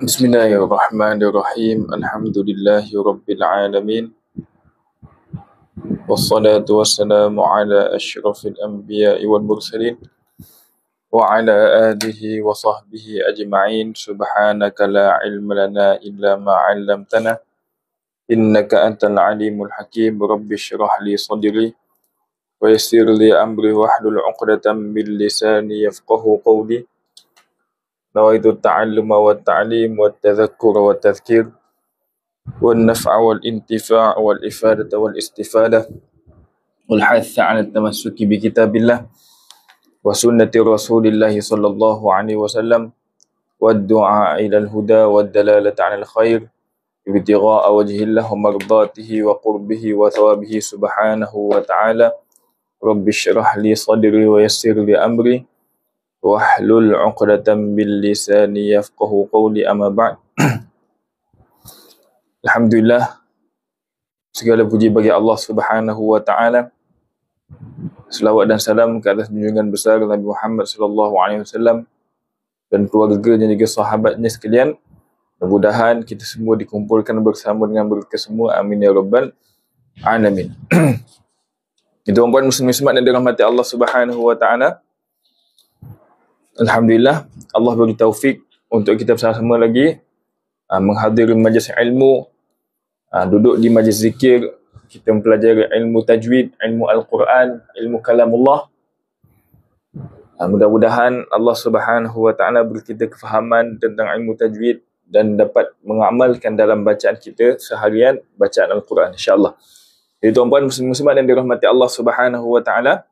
Bismillahirrahmanirrahim. Alhamdulillahi Rabbil Alamin. Wassalatu wassalamu ala ashrafil anbiya'i wal mursalin. Wa ala alihi wa sahbihi ajma'in. Subhanaka la ilma lana illa ma 'allamtana. Innaka antal alimul hakim. Rabbi shrah li sadri. Wa yassir li amri wahlul 'uqdatam min lisani yafqahu qawli. نويت التعلم والتعليم والتذكر والتذكير والنفع والانتفاع والإفادة والاستفادة والحث على التمسك بكتاب الله وسنة رسول الله صلى الله عليه وسلم والدعاء إلى الهدى والدلالة على الخير ابتغاء وجه الله ومرضاته وقربه وثوابه سبحانه وتعالى. رب اشرح لي صدري ويسر لي أمري wahlul 'uqdatam min lisani yafqahu qawli, amma ba'd. Alhamdulillah, segala puji bagi Allah Subhanahu wa taala. Selawat dan salam ke atas junjungan besar Nabi Muhammad sallallahu alaihi wasallam dan keluarga dan juga sahabatnya sekalian. Mudah-mudahan kita semua dikumpulkan bersama dengan mereka semua. Amin ya rabbal alamin. Tuan-tuan muslim-muslimat yang dirahmati Allah Subhanahu wa taala, alhamdulillah, Allah beri taufik untuk kita bersama-sama lagi menghadiri majlis ilmu, duduk di majlis zikir, kita mempelajari ilmu tajwid, ilmu Al-Quran, ilmu kalamullah. Mudah-mudahan Allah Subhanahu wa taala beri kita kefahaman tentang ilmu tajwid dan dapat mengamalkan dalam bacaan kita seharian bacaan Al-Quran, insya-Allah. Jadi tuan-tuan muslim-muslimat yang dirahmati Allah Subhanahu wa taala,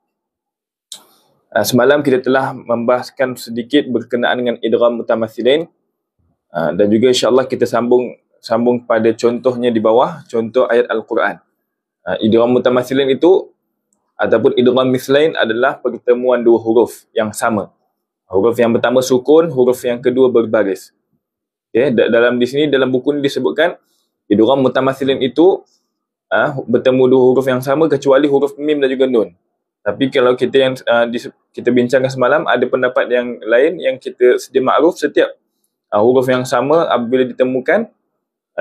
semalam kita telah membahaskan sedikit berkenaan dengan idgham mutamatsilin, dan juga insya-Allah kita sambung pada contohnya di bawah, contoh ayat Al-Quran. Idgham mutamatsilin itu ataupun idgham mislain adalah pertemuan dua huruf yang sama. Huruf yang pertama sukun, huruf yang kedua berbaris. Okay, dalam di sini dalam buku ini disebutkan idgham mutamatsilin itu bertemu dua huruf yang sama kecuali huruf mim dan juga nun. Tapi kalau kita kita bincangkan semalam, ada pendapat yang lain yang kita sedia makruf setiap huruf yang sama apabila ditemukan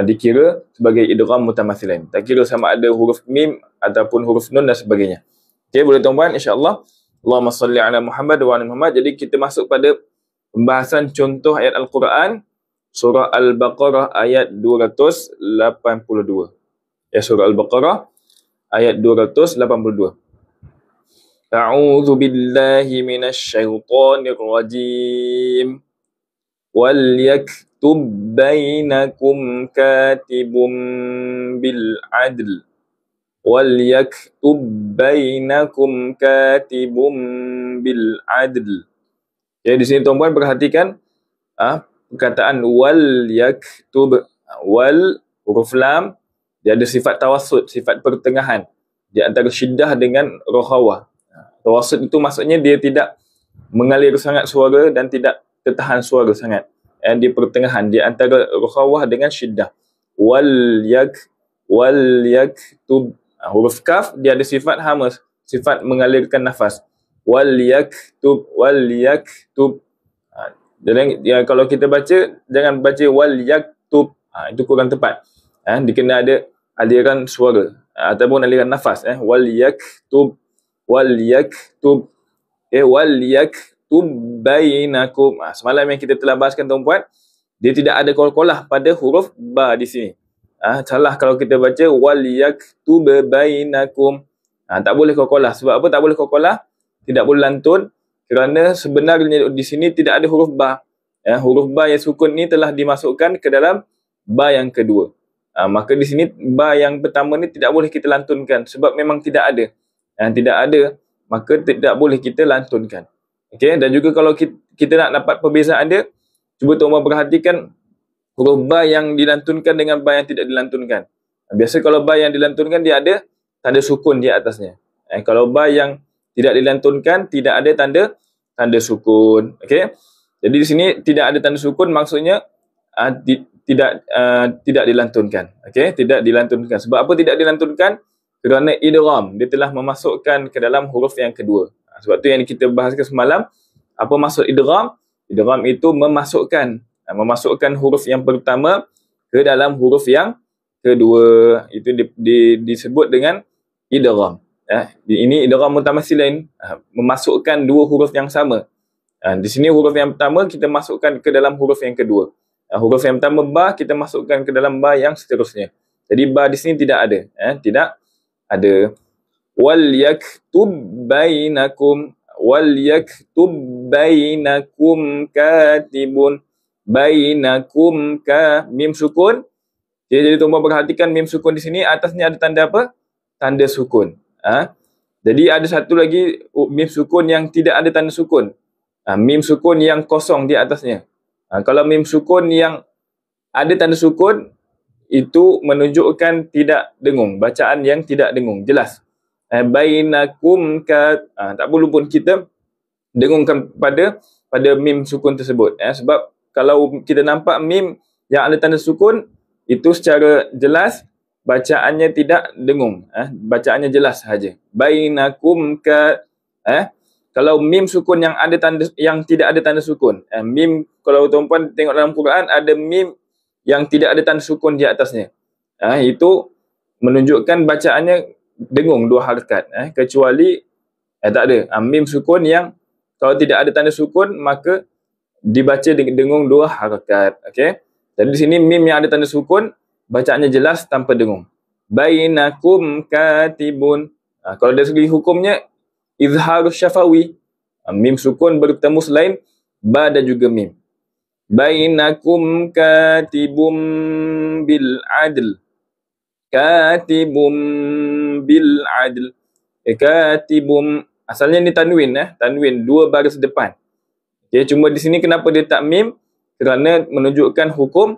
dikira sebagai idgham mutamatsilin. Tak kira sama ada huruf mim ataupun huruf nun dan sebagainya. Okey, boleh tuan-tuan, insya-Allah. Allahumma salli ala Muhammad wa ala Muhammad. Jadi kita masuk pada pembahasan contoh ayat Al-Quran, surah Al-Baqarah ayat 282. Ya, surah Al-Baqarah ayat 282. A'udzu billahi minasy syaithanir rajim. Wal yaktub bainakum katibun bil adl. Wal yaktub bainakum katibun bil adl. Jadi di sini tuan-tuan perhatikan perkataan wal yaktub. Wal huruf lam, dia ada sifat tawassut, sifat pertengahan di antara syiddah dengan rokhawah. Tawassut itu maksudnya dia tidak mengalir sangat suara dan tidak tertahan suara sangat. Di pertengahan, di antara rokhawah dengan syiddah. Wal yaktub. Huruf kaf dia ada sifat hamas, sifat mengalirkan nafas. Wal yaktub. Dan kalau kita baca, jangan baca wal yaktub. Itu kurang tepat. Dia kena ada aliran suara ataupun aliran nafas. Wal yaktub. Wal yaktub bainakum. Semalam yang kita telah bahaskan tuan-puan, dia tidak ada qalqalah pada huruf ba di sini. Salah kalau kita baca wal yaktub bainakum. Tak boleh qalqalah. Sebab apa tak boleh qalqalah? Tidak boleh lantun kerana sebenarnya di sini tidak ada huruf ba. Huruf ba yang sukun ni telah dimasukkan ke dalam ba yang kedua. Maka di sini ba yang pertama ni tidak boleh kita lantunkan sebab memang tidak ada. Tidak ada, maka tidak boleh kita lantunkan. Okey, dan juga kalau kita nak dapat perbezaan dia, cuba tuan-tuan perhatikan huruf ba yang dilantunkan dengan ba yang tidak dilantunkan. Biasa kalau ba yang dilantunkan dia ada tanda sukun di atasnya. Kalau ba yang tidak dilantunkan tidak ada tanda sukun. Okey. Jadi di sini tidak ada tanda sukun maksudnya tidak dilantunkan. Okey, tidak dilantunkan. Sebab apa tidak dilantunkan? Kerana idgham, dia telah memasukkan ke dalam huruf yang kedua. Sebab tu yang kita bahaskan semalam, apa maksud idgham? Idgham itu memasukkan Memasukkan huruf yang pertama ke dalam huruf yang kedua. Itu disebut dengan idgham. Ini idgham mutamatsilain, memasukkan dua huruf yang sama. Di sini huruf yang pertama kita masukkan ke dalam huruf yang kedua. Huruf yang pertama ba, kita masukkan ke dalam ba yang seterusnya. Jadi ba di sini tidak ada. Tidak ada. Wal yaktub bainakum katibun. Bainakum ka mim sukun. Jadi tuan-tuan perhatikan mim sukun di sini atasnya ada tanda apa? Tanda sukun. Jadi ada satu lagi mim sukun yang tidak ada tanda sukun. Mim sukun yang kosong di atasnya. Kalau mim sukun yang ada tanda sukun, itu menunjukkan tidak dengung, bacaan yang tidak dengung, jelas. Bainakum ka, tak perlu pun kita dengungkan pada mim sukun tersebut. Sebab kalau kita nampak mim yang ada tanda sukun, itu secara jelas bacaannya tidak dengung. Bacaannya jelas sahaja. Bainakum ka, kalau mim sukun yang ada tanda, yang tidak ada tanda sukun. Mim, kalau tuan-puan tengok dalam Quran, ada mim yang tidak ada tanda sukun di atasnya. Itu menunjukkan bacaannya dengung dua harakat. Kecuali tak ada. Mim sukun yang kalau tidak ada tanda sukun, maka dibaca dengung dua harakat. Okey. Jadi di sini mim yang ada tanda sukun, bacaannya jelas tanpa dengung. Bainakum katibun. Kalau dari segi hukumnya, izhar syafawi. Mim sukun bertemu selain ba dan juga mim. Bainakum katibum bil adl. Katibum bil adl. Katibum, asalnya ni tanwin. Tanwin, dua baris depan. Okay, cuma di sini kenapa dia tak mim? Kerana menunjukkan hukum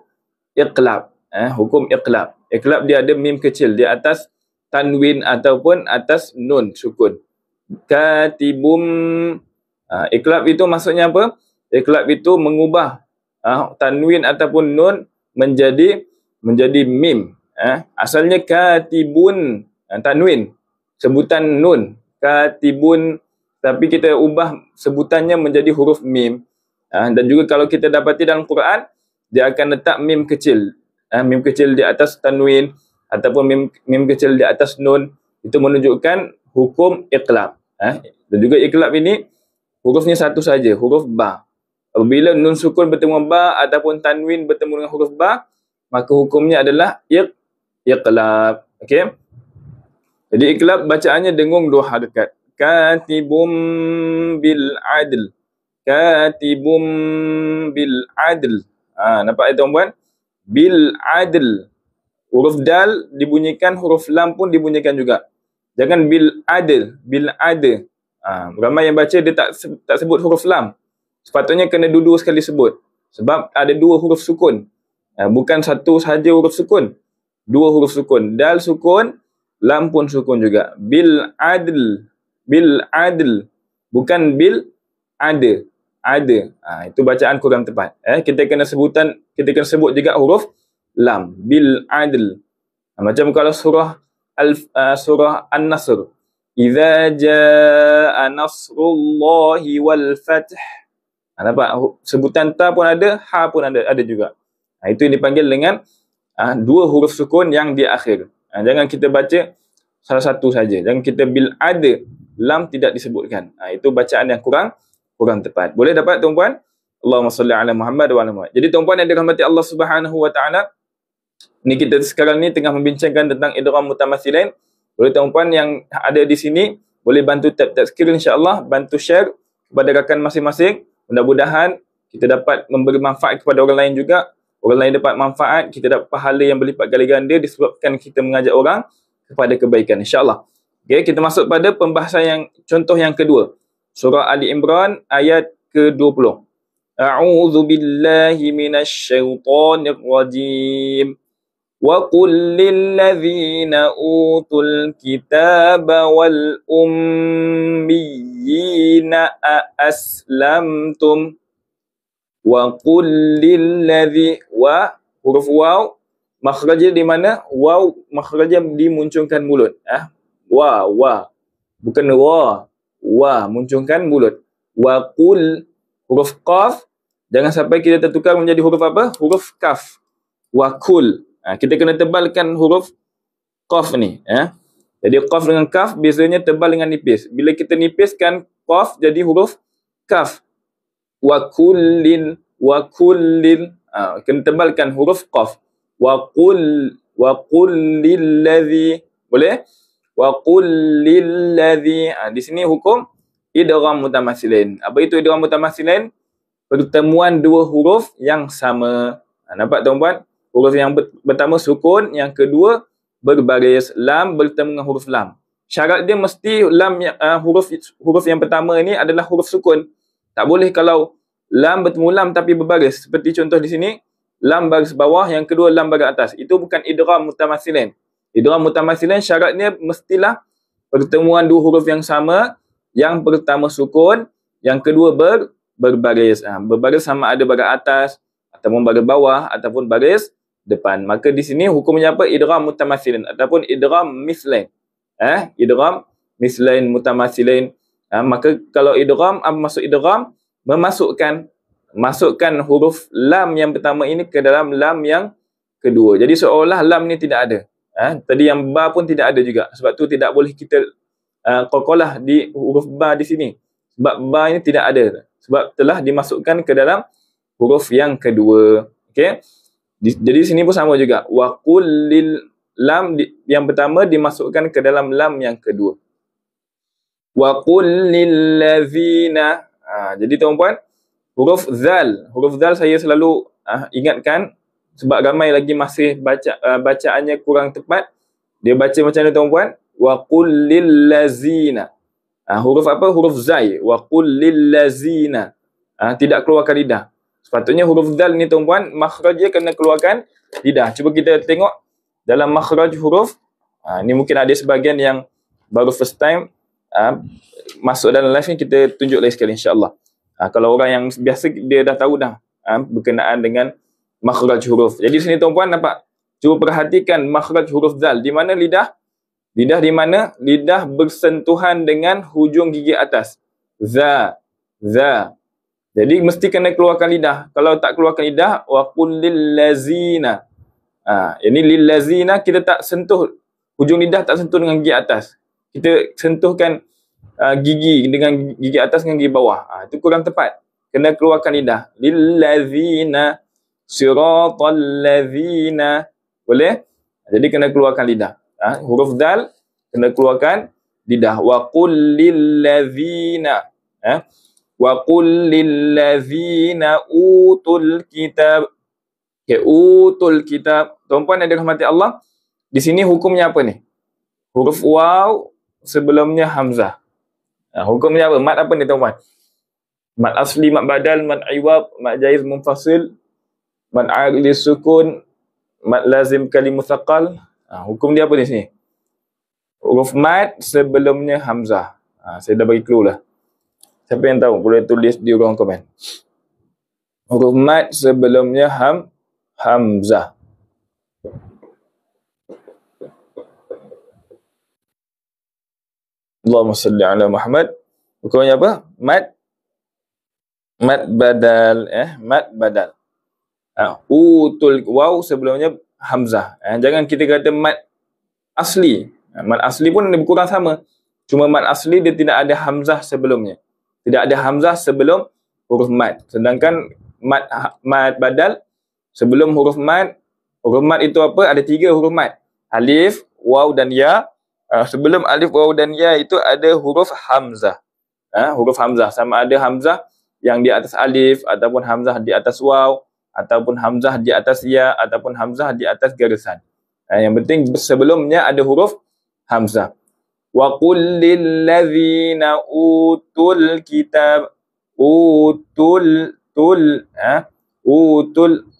iqlab. Hukum iqlab. Iqlab dia ada mim kecil di atas tanwin ataupun atas nun sukun. Katibum. Iqlab itu maksudnya apa? Iqlab itu mengubah tanwin ataupun nun menjadi mim. Asalnya katibun, tanwin, sebutan nun. Katibun, tapi kita ubah sebutannya menjadi huruf mim. Dan juga kalau kita dapati dalam Quran, dia akan letak mim kecil. Mim kecil di atas tanwin ataupun mim kecil di atas nun. Itu menunjukkan hukum iqlab. Dan juga iqlab ini hurufnya satu saja, huruf ba. Apabila nun sukun bertemu ba ataupun tanwin bertemu dengan huruf ba, maka hukumnya adalah iqlab. Okey. Jadi iqlab bacaannya dengung dua harakat. Katibum bil adl. Katibum bil adl. Nampak ya tuan-puan? Bil adl. Huruf dal dibunyikan, huruf lam pun dibunyikan juga. Jangan bil adl, bil adl. Ramai yang baca dia tak sebut huruf lam. Sepatutnya kena dua-dua sekali sebut. Sebab ada dua huruf sukun. Bukan satu sahaja huruf sukun. Dua huruf sukun. Dal sukun, lam pun sukun juga. Bil adl. Bil adl. Bukan bil ada. Ada. Itu bacaan kurang tepat. Kita kena sebut juga huruf lam. Bil adl. Macam kalau surah An-Nasr. Idza jaa nasrullahi wal fath. Nampak? Sebutan ta pun ada, ha pun ada juga. Itu yang dipanggil dengan dua huruf sukun yang di akhir. Jangan kita baca salah satu saja. Jangan kita bil ada, lam tidak disebutkan. Itu bacaan yang kurang tepat. Boleh dapat tuan-puan? Allahumma salli ala Muhammad wa ala Muhammad. Jadi tuan-puan yang dirahmati Allah Subhanahu wa taala, ni kita sekarang ni tengah membincangkan tentang idgham mutamatsilain. Boleh tuan-puan yang ada di sini boleh bantu tap screen, insya-Allah, bantu share kepada rakan masing-masing. Mudah-mudahan kita dapat memberi manfaat kepada orang lain juga. Orang lain dapat manfaat, kita dapat pahala yang berlipat ganda ganda disebabkan kita mengajak orang kepada kebaikan, insya-Allah. Okey, kita masuk pada pembahasan contoh yang kedua. Surah Ali Imran ayat ke-20. A'udzu billahi minasy syaithanir rajim. Wa qul lil ladzina utul kitaba wal ummiyina aslamtum. Wa qul lil ladzi, wa huruf waw makhrajnya di mana? Waw makhrajnya dimunculkan mulut. Wa bukan wa, munculkan mulut. Wa qul huruf qaf Jangan sampai kita tertukar menjadi huruf apa? Huruf kaf. Wakul. Kita kena tebalkan huruf qaf ni. Jadi qaf dengan kaf biasanya tebal dengan nipis. Bila kita nipiskan qaf jadi huruf kaf. Wakullin. Kena tebalkan huruf qaf. Wakullilladzi. Boleh? Wakullilladzi. Di sini hukum idgham mutamatsilain. Apa itu idgham mutamatsilain? Pertemuan dua huruf yang sama. Nampak tuan-puan? Huruf yang pertama sukun, yang kedua berbaris. Lam bertemu dengan huruf lam. Syarat dia mesti lam huruf yang pertama ini adalah huruf sukun. Tak boleh kalau lam bertemu lam tapi berbaris. Seperti contoh di sini, lam baris bawah, yang kedua lam baris atas. Itu bukan idgham mutamatsilain. Idgham mutamatsilain syaratnya mestilah pertemuan dua huruf yang sama. Yang pertama sukun, yang kedua berbaris. Berbaris sama ada baris atas ataupun baris bawah ataupun baris depan. Maka di sini hukumnya apa? Idgham mutamatsilain ataupun idgham mislain. Idgham mislain mutamatsilain. Maka kalau idgham, apa maksud idgham? Masukkan huruf lam yang pertama ini ke dalam lam yang kedua. Jadi seolah lam ni tidak ada. Tadi yang ba pun tidak ada juga. Sebab tu tidak boleh kita qalqalah di huruf ba di sini. Sebab ba ini tidak ada. Sebab telah dimasukkan ke dalam huruf yang kedua. Okey. Jadi di sini pun sama juga. Wa qul lil lam yang pertama dimasukkan ke dalam lam yang kedua. Wa qul lil ladzina. Jadi tuan-puan, huruf zal saya selalu ingatkan sebab ramai lagi masih bacaannya kurang tepat. Dia baca macam mana tuan-puan? Wa qul lil ladzina. Huruf apa? Huruf zai. Wa qul lil ladzina. Tidak keluarkan lidah. Sepatutnya huruf dal ni tuan-puan, makhraj dia kena keluarkan lidah. Cuba kita tengok dalam makhraj huruf. Ni mungkin ada sebahagian yang baru first time masuk dalam live ni, kita tunjuk lagi sekali insya-Allah. Kalau orang yang biasa dia dah tahu dah berkenaan dengan makhraj huruf. Jadi sini tuan-puan nampak, cuba perhatikan makhraj huruf dal. Di mana lidah? Lidah di mana? Lidah bersentuhan dengan hujung gigi atas. Za. Jadi mesti kena keluarkan lidah. Kalau tak keluarkan lidah, wa qul lil ladzina. Ini lil ladzina kita tak sentuh hujung lidah, tak sentuh dengan gigi atas. Kita sentuhkan gigi dengan gigi atas dengan gigi bawah. Itu kurang tepat. Kena keluarkan lidah. Lil ladzina siratal ladzina. Boleh? Jadi kena keluarkan lidah. Huruf dal kena keluarkan lidah. Wa qul lil ladzina. Wa qul lil ladzina utul kitab. Okay, utul kitab. Tuan-puan yang dirahmati Allah, di sini hukumnya apa ni? Huruf waw sebelumnya hamzah. Hukumnya apa? Mad apa ni tuan-puan? Mad asli, mad badal, mad iwab, mad jaiz munfasil, mad aqli sukun, mad lazim kalim mutsaqal. Hukum dia apa di sini? Huruf mad sebelumnya hamzah. Saya dah bagi clue lah. Siapa yang tahu boleh tulis di ruang komen. Huruf mad sebelumnya hamzah. Allahumma salli ala Muhammad. Hukumnya apa? Mad badal. Mad badal. Utul waw sebelumnya hamzah. Jangan kita kata mad asli. Mad asli pun lebih kurang sama. Cuma mad asli dia tidak ada hamzah sebelumnya. Tidak ada hamzah sebelum huruf mad. Sedangkan mad badal sebelum huruf mad itu apa? Ada 3 huruf mad. Alif, waw dan ya. Sebelum alif, waw dan ya itu ada huruf hamzah. Huruf hamzah. Sama ada hamzah yang di atas alif, ataupun hamzah di atas waw, ataupun hamzah di atas ya, ataupun hamzah di atas garisan. Yang penting sebelumnya ada huruf hamzah. Wa qul lil ladzina utul kitab. Utul.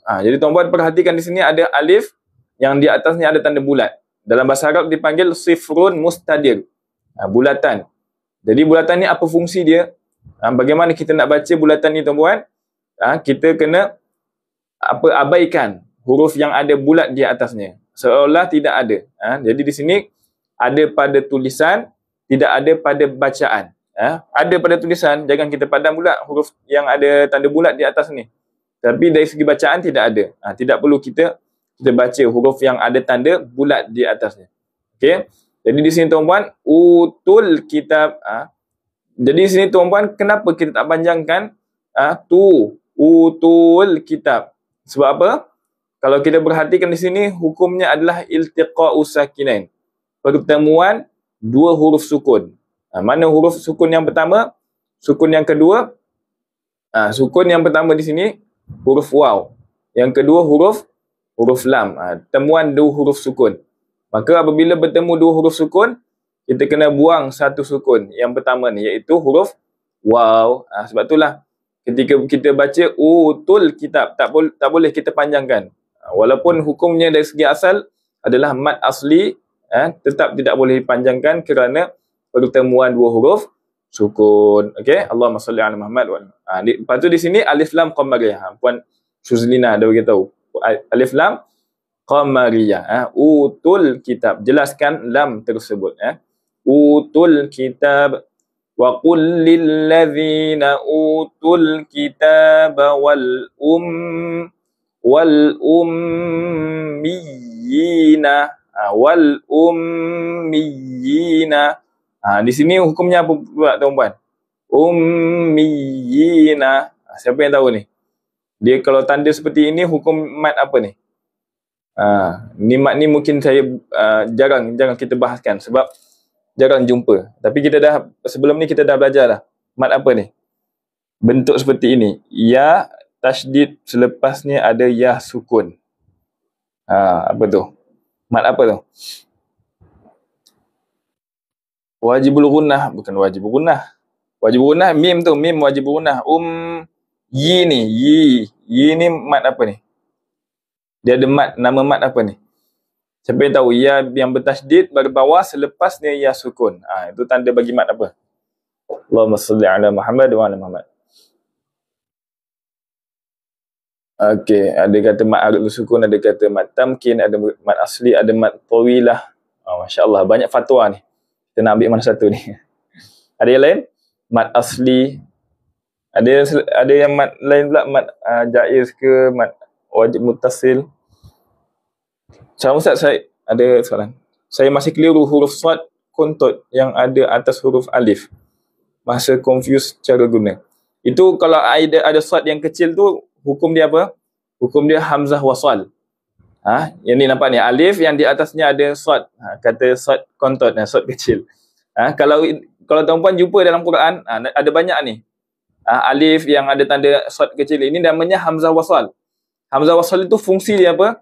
Jadi tuan-puan perhatikan di sini ada alif yang di atasnya ada tanda bulat. Dalam bahasa Arab dipanggil sifrun mustadir. Bulatan. Jadi bulatan ni apa fungsi dia? Bagaimana kita nak baca bulatan ni tuan-puan? Kita kena abaikan huruf yang ada bulat di atasnya. Seolah tidak ada. Jadi di sini ada pada tulisan, tidak ada pada bacaan. ada pada tulisan, jangan kita padam pula huruf yang ada tanda bulat di atas ni. Tapi dari segi bacaan tidak ada. Tidak perlu kita baca huruf yang ada tanda bulat di atasnya. Okey. Jadi di sini tuan-puan, utul kitab. Jadi di sini tuan-puan, kenapa kita tak panjangkan utul kitab? Sebab apa? Kalau kita perhatikan di sini, hukumnya adalah iltiqa'u sakinain. Pertemuan dua huruf sukun. Mana huruf sukun yang pertama? Sukun yang kedua? Sukun yang pertama di sini huruf waw. Yang kedua huruf lam. Temuan dua huruf sukun. Maka apabila bertemu dua huruf sukun, kita kena buang satu sukun. Yang pertama ni, iaitu huruf waw. Sebab itulah ketika kita baca utul kitab, tak boleh kita panjangkan. Walaupun hukumnya dari segi asal adalah mad asli, tetap tidak boleh dipanjangkan kerana pertemuan dua huruf sukun. Okey, Allahumma salli ala Muhammad. Lepas tu di sini alif lam qamariyah. Puan Suzlina dah beritahu. Alif lam qamariyah. Utul kitab. Jelaskan lam tersebut. Utul kitab. Wa qul lil ladzina utul kitab wal ummiyina. Wal ummiyina. Di sini hukumnya apa pula tuan-puan? Ummiyina. Siapa yang tahu ni? Dia kalau tanda seperti ini, hukum mat apa ni? Ni mat ni mungkin saya jarang kita bahaskan sebab jarang jumpa. Tapi sebelum ni kita dah belajar dah. Mat apa ni? Bentuk seperti ini. Ya tasydid, selepasnya ada ya sukun. Apa tu? Mat apa tu? Wajibul gunnah, bukan wajibul gunnah. Wajibul gunnah mim tu, mim wajibul gunnah. Yi ni, yi ni mat apa ni? Dia ada mat, nama mat apa ni? Siapa yang tahu? Ya yang bertasydid berbawah selepasnya ya sukun. Itu tanda bagi mat apa? Allahumma salli ala Muhammad wa ala Muhammad. Okey, ada kata mat arad sukun, ada kata mat tamkin, ada mat asli, ada mat tawilah. Masya-Allah, banyak fatwa ni. Kita nak ambil mana satu ni? Ada yang lain? Mat asli. Ada yang mat lain pula, mat jaiz ke, mat wajib muttasil. Ustaz, saya ada soalan. Saya masih keliru huruf sad kontut yang ada atas huruf alif. Masa confuse cara guna. Itu kalau ada sad yang kecil tu, hukum dia apa? Hukum dia hamzah wasal. Yang ni nampak ni, alif yang di atasnya ada sad. Kata sad kontut, sad kecil. Kalau tuan-puan jumpa dalam Quran, ada banyak ni. Alif yang ada tanda sad kecil ini namanya hamzah wasal. Hamzah wasal itu fungsi dia apa?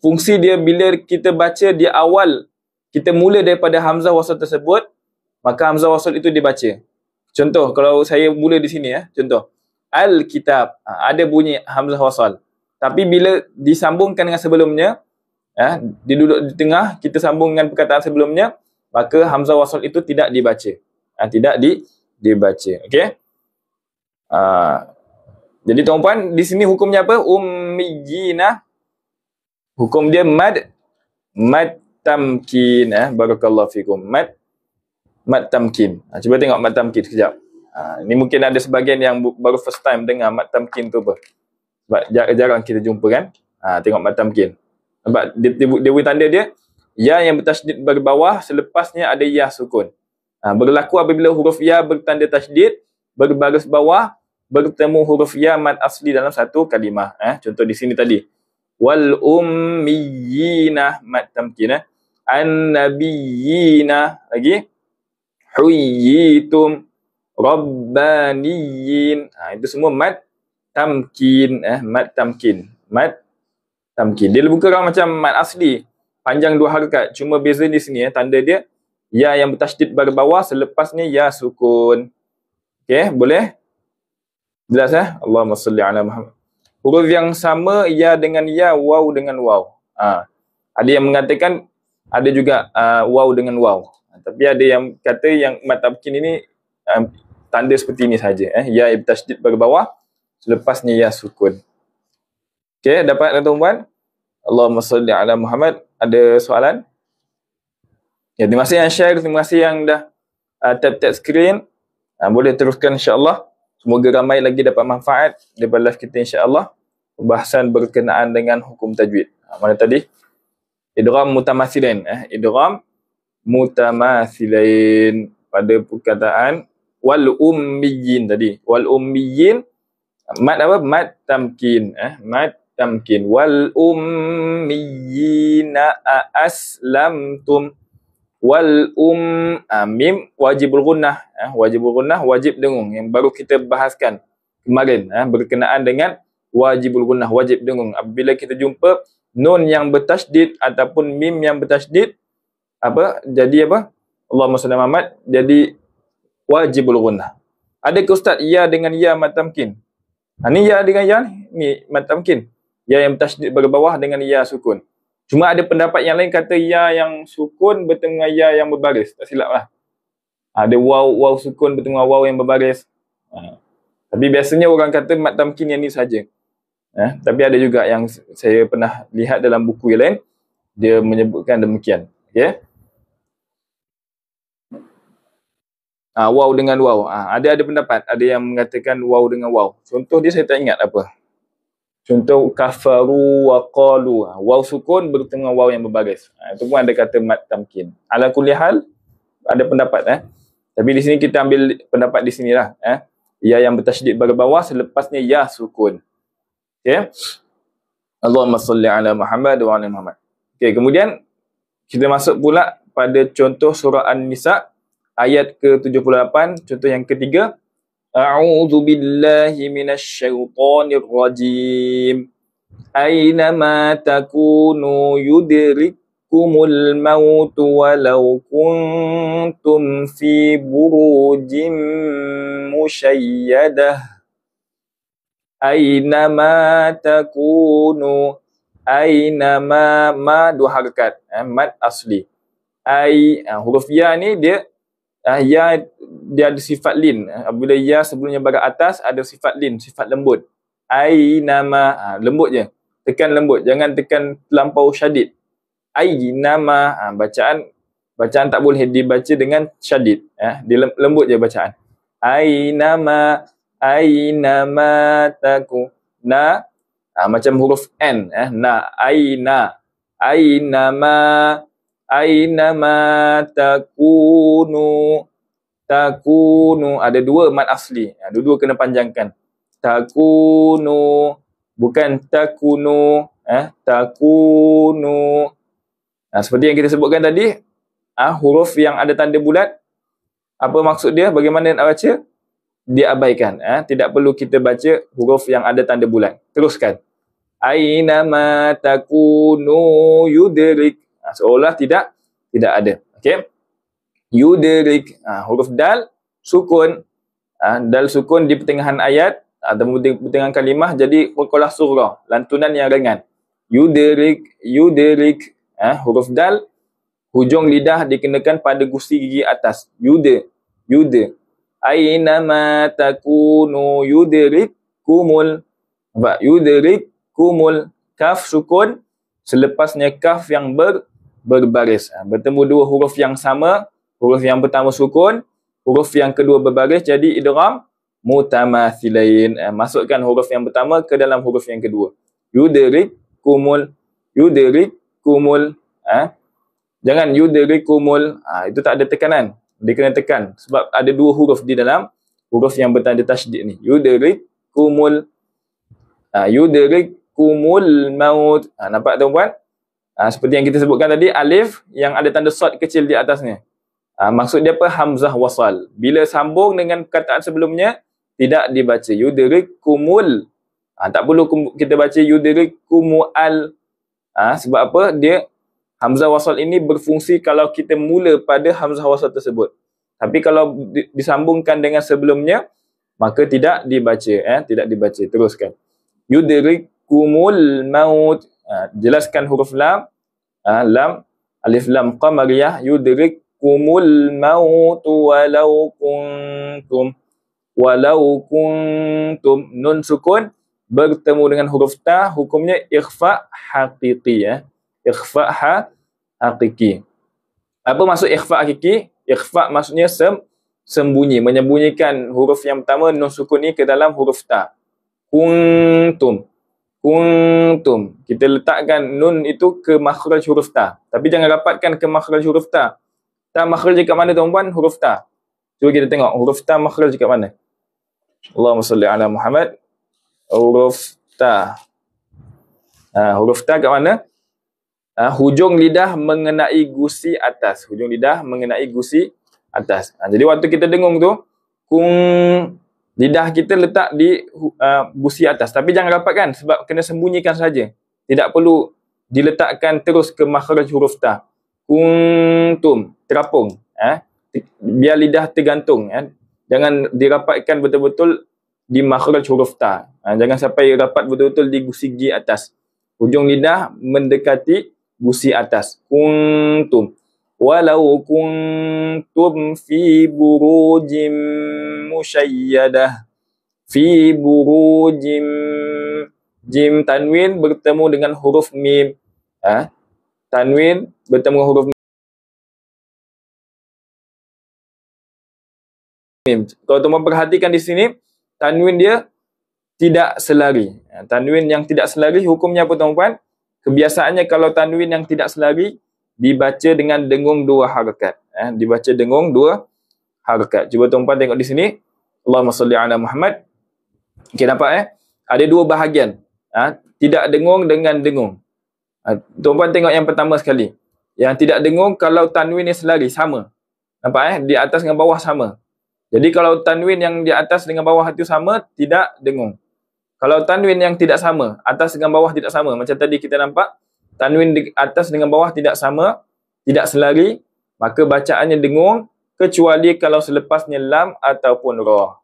Fungsi dia bila kita baca di awal, kita mula daripada hamzah wasal tersebut, maka hamzah wasal itu dibaca. Contoh, kalau saya mula di sini contoh. Al-kitab, ada bunyi hamzah wasal. Tapi bila disambungkan dengan sebelumnya, diduduk di tengah, kita sambung dengan perkataan sebelumnya, maka hamzah wasal itu tidak dibaca. Tidak dibaca. Okey? Jadi tuan-puan, di sini hukumnya apa? Ummiyina. Hukum dia mad tamkin. Barakallahu fikum. Mad tamkin. Cuba tengok mad tamkin sekejap. Ini mungkin ada sebahagian yang baru first time dengar mad tamkin tu apa. Sebab jarang kita jumpa kan. Tengok mad tamkin. Sebab dia tanda dia, ya yang bertasydid berbawah, selepasnya ada ya sukun. Berlaku apabila huruf ya bertanda tasydid, berbaris bawah, bertemu huruf ya mad asli dalam satu kalimah. Contoh di sini tadi. Wal ummiyina mad tamkin. An-nabiyina. Lagi. Huyyitum. Rabbaniyin. Itu semua mad tamkin. Mad tamkin. Mad tamkin. Dia lebih kurang macam mad asli. Panjang dua harakat. Cuma beza di sini tanda dia. Ya yang bertasydid berbawah, selepasnya ya sukun. Okey, boleh? Jelas Allahumma salli ala Muhammad. Huruf yang sama, ya dengan ya, waw dengan waw. Ada yang mengatakan ada juga waw dengan waw. Tapi ada yang kata yang mad tamkin ini tanda seperti ini saja. Ya bertasydid berbawah, selepasnya ya sukun. Okey, dapat tuan-tuan? Allahumma salli ala Muhammad. Ada soalan? Ya, terima kasih yang share, terima kasih yang dah tap-tap screen. Boleh teruskan insya-Allah. Semoga ramai lagi dapat manfaat daripada live kita insya-Allah. Pembahasan berkenaan dengan hukum tajwid. Mana tadi? Idgham mutamathilain. Idgham mutamathilain pada perkataan wal ummiyin tadi. Wal ummiyin mad apa? Mad tamkin. Mad tamkin. Wal ummiyina aslamtum. Wal mim wajibul gunnah. Wajibul gunnah wajib dengung yang baru kita bahaskan kemarin berkenaan dengan wajibul gunnah wajib dengung. Apabila kita jumpa nun yang bertasydid ataupun mim yang bertasydid jadi apa? Allahumma salli Muhammad jadi wajibul gunnah. Ada ke ustaz ya dengan ya mad tamkin? Ni ya dengan ya ni mad tamkin. Ya yang bertasydid berbawah dengan ya sukun. Cuma ada pendapat yang lain kata ya yang sukun bertemu dengan ya yang berbaris. Tak silap lah. Ada waw sukun bertemu dengan waw yang berbaris. Tapi biasanya orang kata mad tamkin yang ni saja. Tapi ada juga yang saya pernah lihat dalam buku yang lain, dia menyebutkan demikian. Okay? Waw dengan waw. Ada pendapat. Ada yang mengatakan waw dengan waw. Contoh dia saya tak ingat apa. Contoh kafaru wa qalu. Waw sukun bertemu dengan waw yang berbaris. Itu pun ada kata mad tamkin. Ala kulli hal ada pendapat Tapi di sini kita ambil pendapat di sinilah ya yang bertasydid baris bawah selepasnya ya sukun. Okey. Allahumma salli ala Muhammad wa ala Muhammad. Okey, kemudian kita masuk pula pada contoh surah An-Nisa ayat ke-78, contoh yang ketiga. A'udzu billahi minasy syaithanir rajim. Aynama takunu yudrikumul maut walau kuntum fi burujin musyayyadah. Aynama takunu. Aynama ma dua harakat, mad asli. Huruf ya ni dia dia ada sifat lin. Apabila ya sebelumnya baris atas ada sifat lin, sifat lembut. Aynama lembut je. Tekan lembut, jangan tekan terlampau syadid. Aynama bacaan tak boleh dibaca dengan syadid. Dia lembut je bacaan. Aynama taku na macam huruf n na aynama takunu ada dua mad asli. Dua-dua kena panjangkan. Takunu bukan takunu. Takunu. Seperti yang kita sebutkan tadi, huruf yang ada tanda bulat, apa maksud dia? Bagaimana nak baca? Diabaikan. Tidak perlu kita baca huruf yang ada tanda bulat. Teruskan. Aynama takunu yudrik. Seolah tidak ada. Okey. Yudrik. Huruf dal sukun. Dal sukun di pertengahan ayat atau di pertengahan kalimah jadi qalqalah sughra, lantunan yang ringan. Yudrik. Huruf dal hujung lidah dikenakan pada gusi gigi atas. Yude. Aynama takunu yudrikumul. Yudrikumul. Kaf sukun selepasnya kaf yang berbaris. Bertemu dua huruf yang sama. Huruf yang pertama sukun, huruf yang kedua berbaris, jadi idgham mutamathilain. Masukkan huruf yang pertama ke dalam huruf yang kedua. Yudrikumul. Jangan yudrikumul. Itu tak ada tekanan. Dia kena tekan sebab ada dua huruf di dalam huruf yang bertanda tasydid ni. Yudrikumul. Yudrikumul maut. Nampak tuan-puan? Seperti yang kita sebutkan tadi, alif yang ada tanda sad kecil di atasnya. Maksud dia apa? Hamzah wasal. Bila sambung dengan perkataan sebelumnya, tidak dibaca. Yudrikumul. Tak perlu kita baca yudrikumu'al. Sebab apa? Dia hamzah wasal ini berfungsi kalau kita mula pada hamzah wasal tersebut. Tapi kalau disambungkan dengan sebelumnya, maka tidak dibaca. Tidak dibaca. Teruskan. Yudrikumul maut. Jelaskan huruf lam. Lam. Alif lam qamariyah. Yudrikumul maut walau kuntum. Nun sukun bertemu dengan huruf ta, hukumnya ikhfa haqiqi. Ikhfa haqiqi. Apa maksud ikhfa hakiki? Ikhfa maksudnya sembunyi, menyembunyikan huruf yang pertama nun sukun ni ke dalam huruf ta. Kuntum. Kuntum. Kita letakkan nun itu ke makhraj huruf ta. Tapi jangan rapatkan ke makhraj huruf ta. Ta makhraj kat mana tuan-puan? Huruf ta. Cuba kita tengok huruf ta makhraj kat mana. Allahumma salli ala Muhammad. Huruf ta. Huruf ta kat mana? Hujung lidah mengenai gusi atas. Hujung lidah mengenai gusi atas. Jadi waktu kita dengung tu, lidah kita letak di gusi atas. Tapi jangan rapatkan sebab kena sembunyikan saja. Tidak perlu diletakkan terus ke makhraj huruf ta. Kuntum, terapung. Biar lidah tergantung. Jangan dirapatkan betul-betul di makhraj huruf ta. Jangan sampai rapat betul-betul di gusi gi atas. Hujung lidah mendekati gusi atas. Kuntum. Walau kuntum fi burujim musyayyadah. Fi burujim. Jim tanwin bertemu dengan huruf mim. Tanwin bertemu dengan huruf mim. Kalau tuan perhatikan di sini, tanwin dia tidak selari. Tanwin yang tidak selari hukumnya apa tuan-puan? Kebiasaannya kalau tanwin yang tidak selari dibaca dengan dengung 2 harakat. Dibaca dengung 2 harakat. Cuba tuan-puan tengok di sini. Allahumma salli ala Muhammad. Okey, nampak ada 2 bahagian. Tidak dengung dengan dengung. Tuan-puan tengok yang pertama sekali. Yang tidak dengung kalau tanwin ni selari sama. Nampak di atas dengan bawah sama. Jadi kalau tanwin yang di atas dengan bawah itu sama, tidak dengung. Kalau tanwin yang tidak sama, atas dengan bawah tidak sama, macam tadi kita nampak, tanwin di atas dengan bawah tidak sama, tidak selari, maka bacaannya dengung, kecuali kalau selepasnya lam ataupun ra.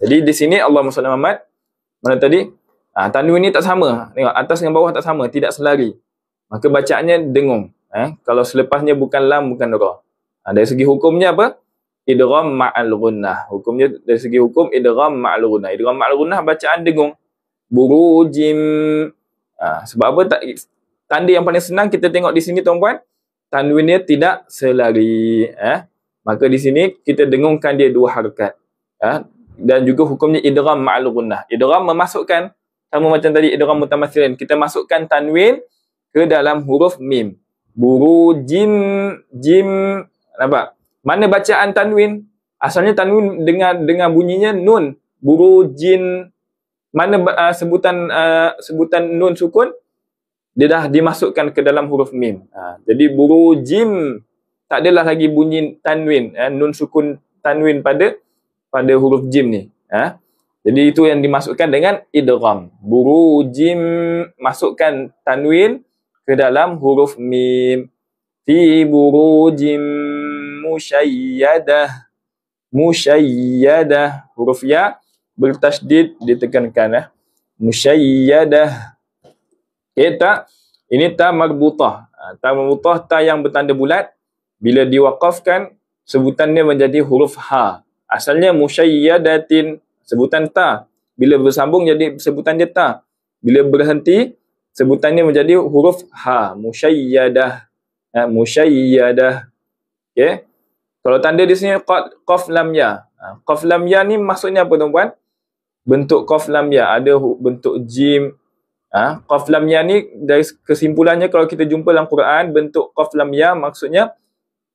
Jadi di sini Allahumma salli Muhammad, mana tadi? Tanwin ni tak sama, tengok atas dengan bawah tak sama, tidak selari. Maka bacaannya dengung. Kalau selepasnya bukan lam, bukan ra. Dari segi hukumnya apa? Idgham ma'al ghunnah. Hukumnya dari segi hukum idgham ma'al ghunnah. Idgham ma'al ghunnah bacaan dengung. Burujim. Sebab apa? Tanda yang paling senang kita tengok di sini tuan-puan, tanwinnya tidak selari. Maka di sini kita dengungkan dia 2 harakat. Dan juga hukumnya idgham ma'al ghunnah. Idgham memasukkan, sama macam tadi idgham mutamathilin, kita masukkan tanwin ke dalam huruf mim. Burujim, jim, nampak? Mana bacaan tanwin? Asalnya tanwin dengan bunyinya nun. Burujin. Mana sebutan nun sukun? Dia dah dimasukkan ke dalam huruf mim. Jadi burujim. Tak adalah lagi bunyi tanwin. Nun sukun tanwin pada huruf jim ni. Jadi itu yang dimasukkan dengan idgham. Burujim. Masukkan tanwin ke dalam huruf mim. Fi burujim musyayyadah. Musyayyadah. Huruf ya bertasydid ditekankan. Musyayyadah. Tak? Ini ta marbutah. Ta marbutah, ta yang bertanda bulat. Bila diwaqafkan, sebutannya menjadi huruf ha. Asalnya musyayyadatin, sebutan ta. Bila bersambung jadi sebutan dia ta. Bila berhenti, sebutannya menjadi huruf ha. Musyayyadah. Musyayyadah. Okay. Kalau tanda di sini qaf lam ya. Qaf lam ya ni maksudnya apa tuan-puan? Bentuk qaf lam ya. Ada bentuk jim. Qaf lam ya ni dari kesimpulannya kalau kita jumpa dalam Quran, bentuk qaf lam ya maksudnya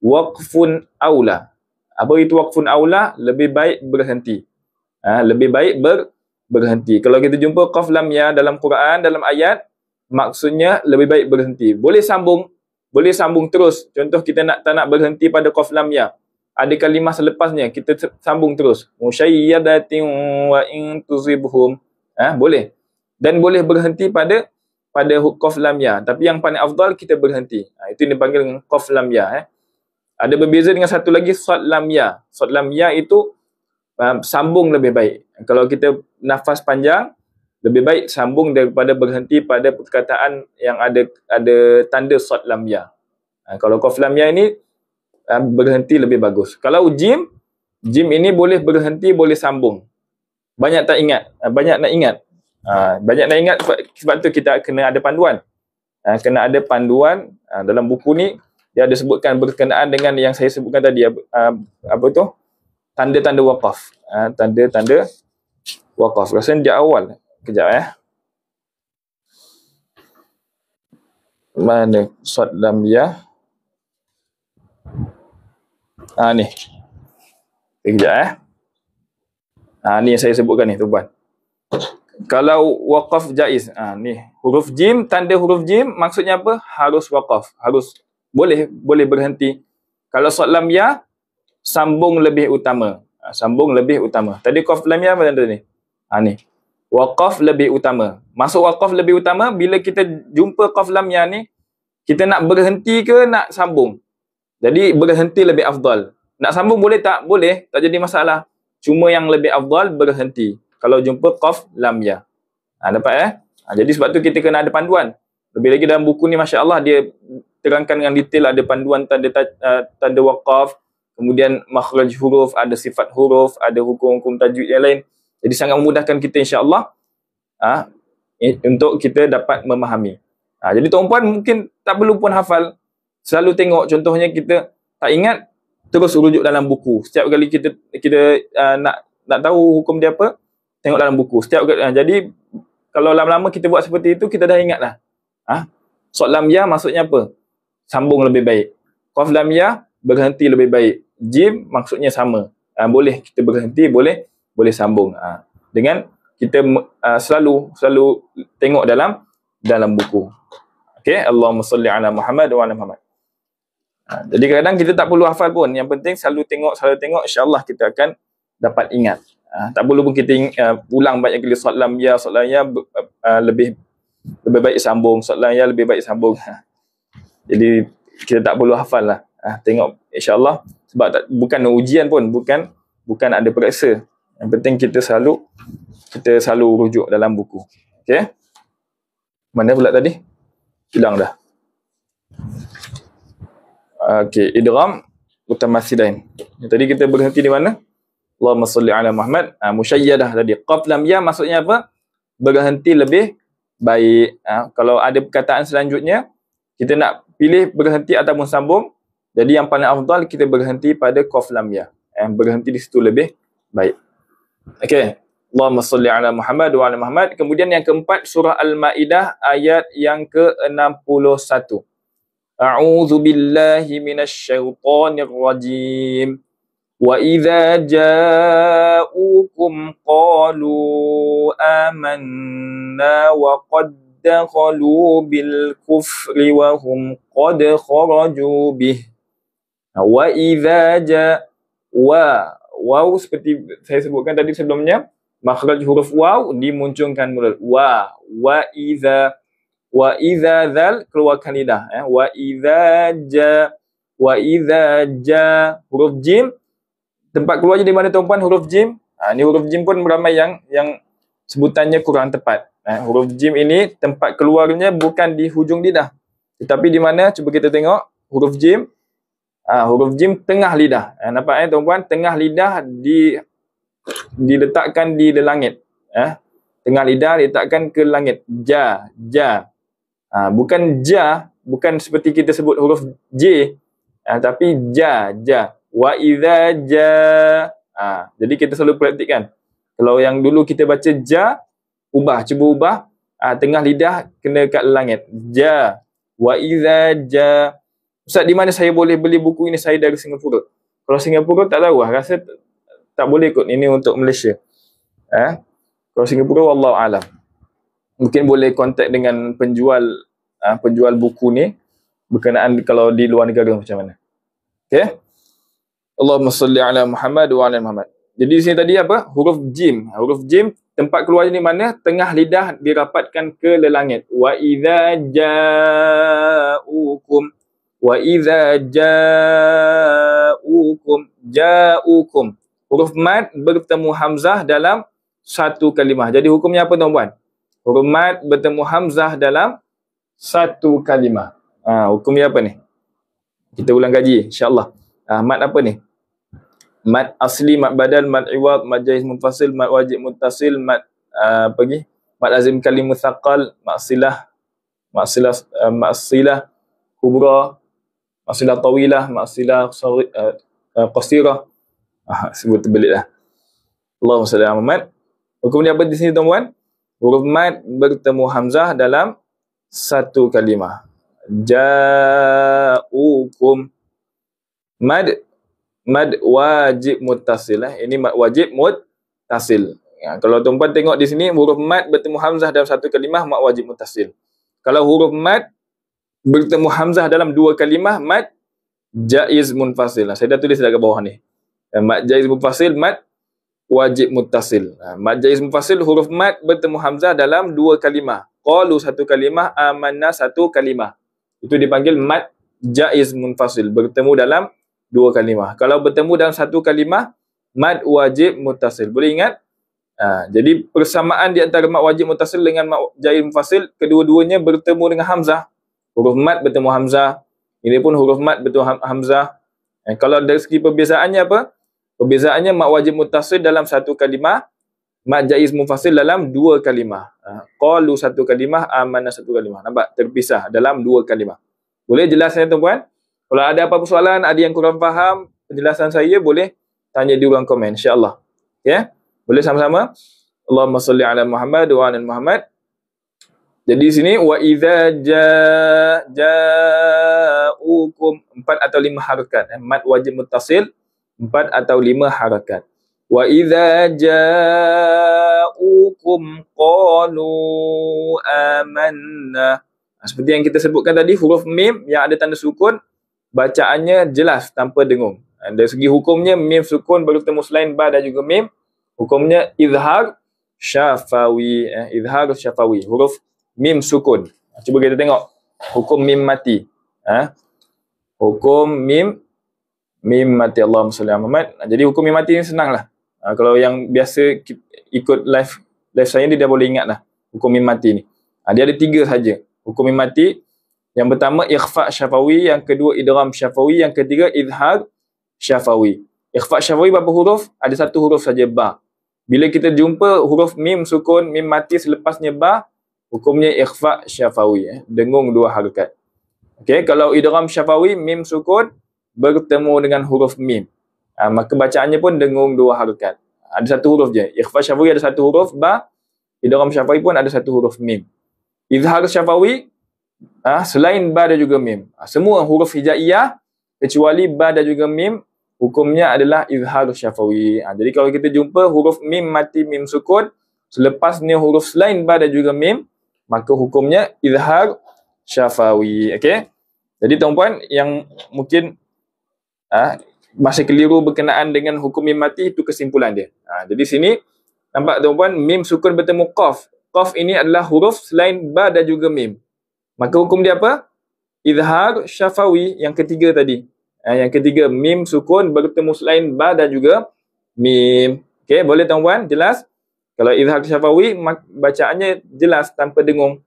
waqfun aula. Apa itu waqfun aula? Lebih baik berhenti. Lebih baik berhenti. Kalau kita jumpa qaf lam ya dalam Quran, dalam ayat, maksudnya lebih baik berhenti. Boleh sambung terus. Contoh kita tak nak berhenti pada qaf lam ya. Ada kalimah selepasnya kita sambung terus. Musyayyadatin wa in tusibhum. Boleh. Dan boleh berhenti pada qaf lam ya. Tapi yang paling afdal kita berhenti. Itu yang dipanggil dengan qaf lam ya. Ada berbeza dengan satu lagi sad lam ya. Sad lam ya itu sambung lebih baik. Kalau kita nafas panjang, lebih baik sambung daripada berhenti pada perkataan yang ada tanda sad lam ya. Kalau qaf lam ya ini berhenti lebih bagus. Kalau jim ini boleh berhenti, boleh sambung. Banyak nak ingat. Banyak nak ingat sebab tu kita kena ada panduan. Kena ada panduan dalam buku ni. Dia ada sebutkan berkenaan dengan yang saya sebutkan tadi. Apa tu? tanda-tanda waqaf. Tanda-tanda waqaf. Rasanya di awal. Kejap Mana sad lam ya? Ni. Kejap ni yang saya sebutkan ni tuan. Kalau waqaf jaiz, ni huruf jim, tanda huruf jim maksudnya apa? Harus waqaf, harus boleh berhenti. Kalau sad lam ya, sambung lebih utama. Sambung lebih utama. Tadi qaf lam ya apa tanda ni? Ni. Waqaf lebih utama. Masuk waqaf lebih utama bila kita jumpa qaf lam ya ni, kita nak berhenti ke nak sambung? Jadi berhenti lebih afdal. Nak sambung boleh tak? Boleh, tak jadi masalah. Cuma yang lebih afdal berhenti kalau jumpa qaf lam ya. Dapat jadi sebab tu kita kena ada panduan. Lebih lagi dalam buku ni masya-Allah dia terangkan dengan detail, ada panduan tanda waqaf, kemudian makhraj huruf, ada sifat huruf, ada hukum-hukum tajwid yang lain. Jadi sangat memudahkan kita insya-Allah untuk kita dapat memahami. Jadi tuan-puan mungkin tak perlu pun hafal. Selalu tengok, contohnya kita tak ingat, terus rujuk dalam buku. Setiap kali kita nak tahu hukum dia apa, tengok dalam buku. Setiap kali, jadi kalau lama-lama kita buat seperti itu, kita dah ingat lah. Sad lam ya maksudnya apa? Sambung lebih baik. Qaf lam ya, berhenti lebih baik. Jim maksudnya sama. Boleh kita berhenti, boleh sambung. Dengan kita selalu tengok dalam buku. Okey, Allahumma salli ala Muhammad wa ala Muhammad. Jadi kadang kita tak perlu hafal pun. Yang penting selalu tengok, insya-Allah kita akan dapat ingat. Tak perlu pun kita ulang banyak kali sad lam ya, lebih baik sambung, sad lam ya lebih baik sambung. Jadi kita tak perlu hafal lah. Tengok insya-Allah, sebab bukan ujian pun, bukan ada periksa. Yang penting kita selalu rujuk dalam buku. Okey. Mana pula tadi? Hilang dah. Okey, idgham mutamatsilain. Tadi kita berhenti di mana? Allahumma salli ala Muhammad. Musyayyadah tadi. Qaf lam ya maksudnya apa? Berhenti lebih baik. Kalau ada perkataan selanjutnya, kita nak pilih berhenti ataupun sambung. Jadi yang paling afdal kita berhenti pada qaf lam ya. Berhenti di situ lebih baik. Okey. Allahumma salli ala Muhammad wa ala Muhammad. Kemudian yang keempat, surah Al-Maidah ayat yang ke-61. A'udzu billahi minasy syaithanir rajim. Wa idza ja'ukum qalu amanna wa qad dakhalu bil kufri wa hum qad kharaju bih. Wa idza waw seperti saya sebutkan tadi sebelumnya, makhraj huruf waw dimunculkan mulut. Wa idza dzal keluarkan lidah. Wa idza ja huruf jim, tempat keluarnya di mana tuan-puan huruf jim? Ni huruf jim pun ramai yang sebutannya kurang tepat. Huruf jim ini tempat keluarnya bukan di hujung lidah, tetapi di mana? Cuba kita tengok huruf jim. Huruf jim tengah lidah. Nampak tuan-puan? Tengah lidah diletakkan di langit. Tengah lidah diletakkan ke langit. Ja. Bukan ja, bukan seperti kita sebut huruf J, tapi ja. Wa idza ja. Jadi kita selalu praktikkan. Kalau yang dulu kita baca ja, cuba ubah. Tengah lidah kena kat langit. Ja. Wa idza ja. Ustaz, di mana saya boleh beli buku ini? Saya dari Singapura. Kalau Singapura tak tahu, rasa tak boleh kot. Ini untuk Malaysia. Kalau Singapura, wallahu alam. Mungkin boleh kontak dengan penjual buku ni berkenaan kalau di luar negara macam mana. Okey. Allahumma salli ala Muhammad wa ala Muhammad. Jadi di sini tadi apa? Huruf jim. Huruf jim tempat keluarnya di mana? Tengah lidah dirapatkan ke langit. Wa idza ja'ukum. Wa idza ja'ukum. Huruf mad bertemu hamzah dalam satu kalimah. Jadi hukumnya apa tuan-puan? Huruf mad bertemu hamzah dalam satu kalimah. Hukumnya apa ni? Kita ulang kaji insya-Allah. Mad apa ni? Mad asli, mad badal, mad iwad, mad jaiz munfasil, mad wajib muttasil, mad mad lazim kalim mutsaqal, maksilah kubra, maksilah tawilah, maksilah qasirah. Sebut terbelit lah. Allahumma salli ala Muhammad. Hukum dia apa di sini tuan-tuan? Huruf mad bertemu hamzah dalam satu kalimah. Ja'ukum. Mad wajib muttasil. Ini mad wajib muttasil. Kalau tuan-tuan tengok di sini, huruf mad bertemu hamzah dalam satu kalimah, mad wajib muttasil. Kalau huruf mad bertemu hamzah dalam dua kalimah, mad jaiz munfasil. Saya dah tulis dekat bawah ni. Mad jaiz munfasil, mad wajib muttasil. Mad jaiz munfasil, huruf mad bertemu hamzah dalam dua kalimah. Qalu satu kalimah, amanna satu kalimah. Itu dipanggil mad jaiz munfasil, bertemu dalam dua kalimah. Kalau bertemu dalam satu kalimah, mad wajib muttasil. Boleh ingat? Jadi persamaan di antara mad wajib muttasil dengan mad jaiz munfasil, kedua-duanya bertemu dengan hamzah. Huruf mad bertemu hamzah. Ini pun huruf mad bertemu hamzah. Kalau dari segi perbezaannya apa? Perbezaannya mad wajib muttasil dalam satu kalimah, mad jaiz munfasil dalam dua kalimah. Qalu satu kalimah, amanna satu kalimah. Nampak? Terpisah dalam dua kalimah. Boleh jelaskan tuan-tuan? Kalau ada apa-apa soalan, ada yang kurang faham penjelasan saya, boleh tanya di ruang komen, insya-Allah. Ya? Boleh sama-sama? Allahumma salli ala Muhammad wa ala Muhammad. Jadi di sini wa idza ja'ukum 4 atau 5 harakat. Mad wajib muttasil 4 atau 5 harakat. Wa idza ja'ukum qalu amanna. Seperti yang kita sebutkan tadi, huruf mim yang ada tanda sukun bacaannya jelas tanpa dengung. Dari segi hukumnya, mim sukun bertemu selain ba dan juga mim, hukumnya izhar syafawi. Izhar syafawi, huruf mim sukun. Cuba kita tengok hukum mim mati. Hukum mim mati. Allahumma salli ala Muhammad. Jadi hukum mim mati ni senang lah. Kalau yang biasa ikut live saya ni, dia boleh ingat lah hukum mim mati ni. Dia ada 3 saja hukum mim mati. Yang pertama ikhfa syafawi, yang kedua idgham syafawi, yang ketiga izhar syafawi. Ikhfa syafawi berapa huruf? Ada 1 huruf saja, ba. Bila kita jumpa huruf mim sukun, mim mati selepasnya ba, hukumnya ikhfa syafawi, dengung 2 harakat. Okey, kalau idgham syafawi, mim sukun bertemu dengan huruf mim, maka bacaannya pun dengung 2 harakat. Ada 1 huruf je. Ikhfa syafawi ada 1 huruf ba, idgham syafawi pun ada 1 huruf mim. Izhar syafawi selain ba dan juga mim, semua huruf hijaiyah kecuali ba dan juga mim, hukumnya adalah izhar syafawi. Jadi kalau kita jumpa huruf mim mati, mim sukun, selepasnya huruf selain ba dan juga mim, maka hukumnya izhar syafawi. Okey. Jadi tuan-puan yang mungkin masih keliru berkenaan dengan hukum mim mati, itu kesimpulan dia. Jadi sini nampak tuan-puan, mim sukun bertemu qaf. Qaf ini adalah huruf selain ba dan juga mim. Maka hukum dia apa? Izhar syafawi, yang ketiga tadi. Yang ketiga, mim sukun bertemu selain ba dan juga mim. Okey, boleh tuan-puan? Jelas? Kalau izhar syafawi, bacaannya jelas tanpa dengung.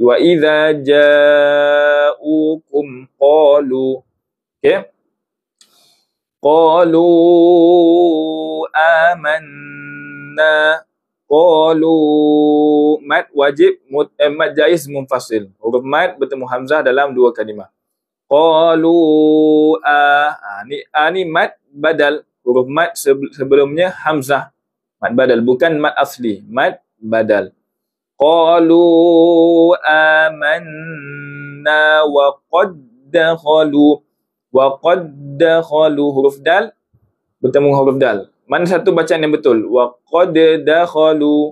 Wa idza ja'ukum qalu. Okey. Qalu amanna. Qalu mad wajib mad jaiz munfasil. Huruf mad bertemu hamzah dalam 2 kalimah. Qalu ni mad badal. Huruf mad sebelumnya hamzah. Mad badal, bukan mad asli, mad badal. Qalu amanna wa qad dakhalu. Wa qad dakhalu, huruf dal bertemu huruf dal. Mana satu bacaan yang betul? Wa qad dakhalu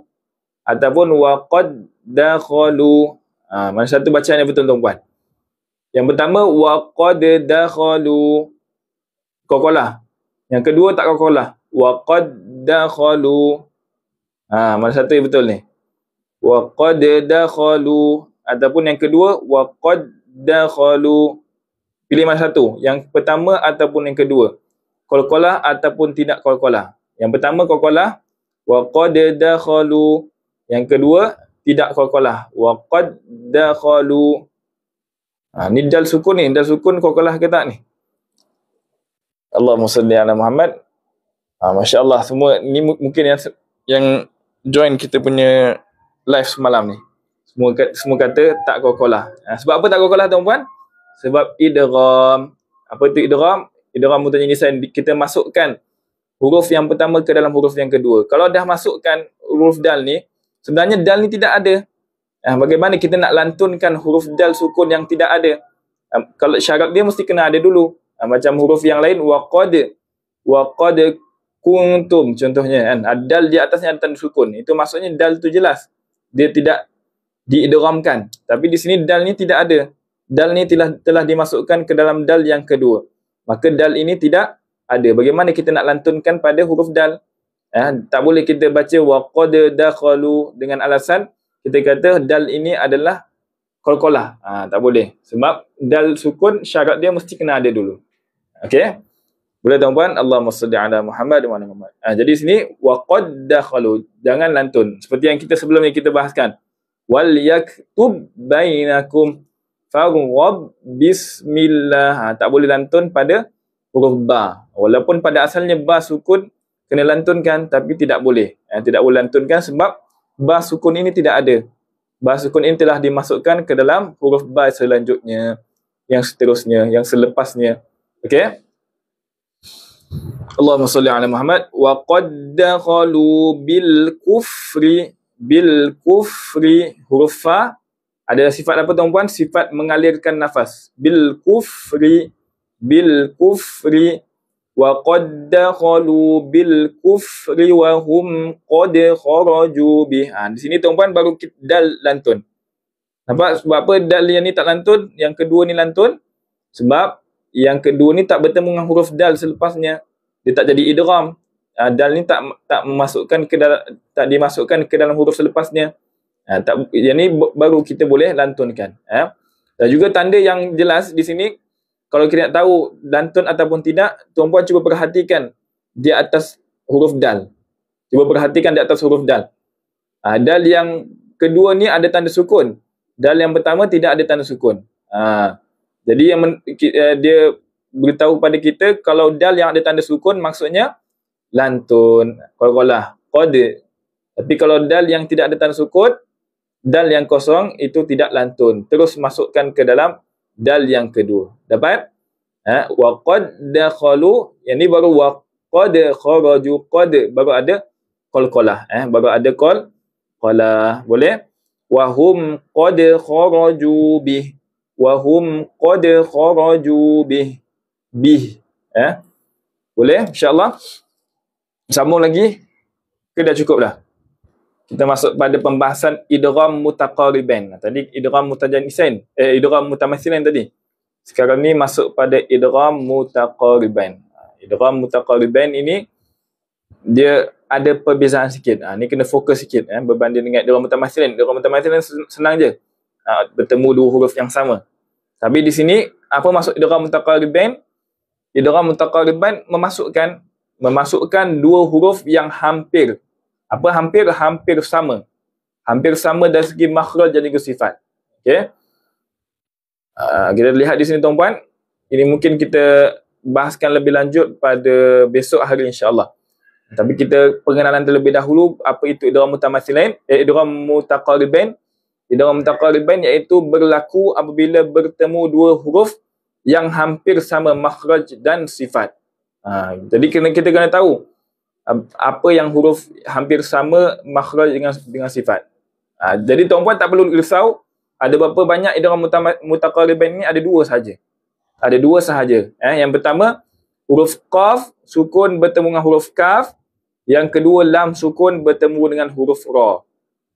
ataupun wa qad dakhalu. Mana satu bacaan yang betul tuan-puan? Yang pertama wa qad dakhalu, qalqalah. Yang kedua tak qalqalah. Wa qad dakhalu. Mana satu yang betul ni? Wa qad dakhalu ataupun yang kedua wa qad dakhalu. Pilih mana satu? Yang pertama ataupun yang kedua? Qalqalah ataupun tidak qalqalah. Yang pertama qalqalah, wa qad dakhalu. Yang kedua tidak qalqalah, wa qad dakhalu. Ni dal sukun ni, dal sukun qalqalah ke tak ni? Allahumma salli ala Muhammad. Masya-Allah, semua ni mungkin yang join kita punya live semalam ni. Semua kata tak qalqalah. Sebab apa tak qalqalah tuan-puan? Sebab idgham. Apa itu idgham? Idgham mutanyinisain, kita masukkan huruf yang pertama ke dalam huruf yang kedua. Kalau dah masukkan huruf dal ni, sebenarnya dal ni tidak ada. Bagaimana kita nak lantunkan huruf dal sukun yang tidak ada? Kalau syarat dia mesti kena ada dulu. Macam huruf yang lain, waqad kuntum contohnya kan. Dal di atasnya ada tanda sukun. Itu maksudnya dal tu jelas. Dia tidak diidghamkan. Tapi di sini dal ni tidak ada. Dal ni telah dimasukkan ke dalam dal yang kedua. Maka dal ini tidak ada. Bagaimana kita nak lantunkan pada huruf dal? Tak boleh kita baca waqad dakhalu dengan alasan kita kata dal ini adalah qalqalah. Tak boleh. Sebab dal sukun syarat dia mesti kena ada dulu. Okey? Boleh tuan-puan? Allahumma salli ala Muhammad wa ala Muhammad. Jadi sini waqad dakhalu, jangan lantun. Seperti yang kita sebelumnya kita bahaskan. Wal yaktub bainakum farghab bismillah. Tak boleh lantun pada huruf ba. Walaupun pada asalnya ba sukun kena lantunkan, tapi tidak boleh. Tidak boleh lantunkan sebab ba sukun ini tidak ada. Ba sukun ini telah dimasukkan ke dalam huruf ba selanjutnya, yang seterusnya, yang selepasnya. Okey? Allahumma salli ala Muhammad. Wa qad dakhalu bil kufri huruf fa ada sifat apa tuan-puan? Sifat mengalirkan nafas. Bil kufri wa qad dakhalu bil kufri wa hum qad kharaju bih. Di sini tuan-puan baru dal lantun. Nampak sebab apa dal yang ni tak lantun, yang kedua ni lantun? Sebab yang kedua ni tak bertemu dengan huruf dal selepasnya. Dia tak jadi idgham. Dal ni tak memasukkan ke dalam, tak dimasukkan ke dalam huruf selepasnya. Yang ni baru kita boleh lantunkan. Dan juga tanda yang jelas di sini, kalau kita nak tahu lantun ataupun tidak, tuan-puan cuba perhatikan di atas huruf dal. Cuba perhatikan di atas huruf dal. Dal yang kedua ni ada tanda sukun. Dal yang pertama tidak ada tanda sukun. Jadi dia beritahu pada kita kalau dal yang ada tanda sukun maksudnya lantun, qalqalah, qad. Tapi kalau dal yang tidak ada tanda sukun, dal yang kosong itu tidak lantun. Terus masukkan ke dalam dal yang kedua. Dapat? Wa qad dakhalu, yang ni baru wa qad kharaju, qad baru ada qalqalah, baru ada qalqalah. Boleh? Wa hum qad kharaju bih. Wa hum qad kharaju bih. Boleh? InsyaAllah. Sambung lagi ke dah cukup dah? Kita masuk pada pembahasan idgham mutaqaribain. Tadi idgham mutajanisain, idgham mutamatsilain tadi. Sekarang ni masuk pada idgham mutaqaribain. Idgham mutaqaribain ini dia ada perbezaan sikit. Ni kena fokus sikit berbanding dengan idgham mutamatsilain. Idgham mutamatsilain senang je. Bertemu dua huruf yang sama. Tapi di sini apa maksud idgham mutaqaribain? Idgham mutaqaribain memasukkan dua huruf yang hampir. Apa hampir? Hampir sama. Hampir sama dari segi makhraj dan juga sifat. Okey. Kita lihat di sini tuan-puan. Ini mungkin kita bahaskan lebih lanjut pada besok hari insya-Allah. Tapi kita pengenalan terlebih dahulu apa itu idgham mutamatsilain, idgham mutaqaribain. Idgham mutaqaribain iaitu berlaku apabila bertemu dua huruf yang hampir sama makhraj dan sifat. Jadi kita kena tahu apa yang huruf hampir sama makhraj dengan sifat. Jadi tuan-puan tak perlu risau ada berapa banyak idgham mutaqaribain ni, ada dua sahaja. Ada dua sahaja. Yang pertama huruf qaf sukun bertemu dengan huruf kaf, yang kedua lam sukun bertemu dengan huruf ra.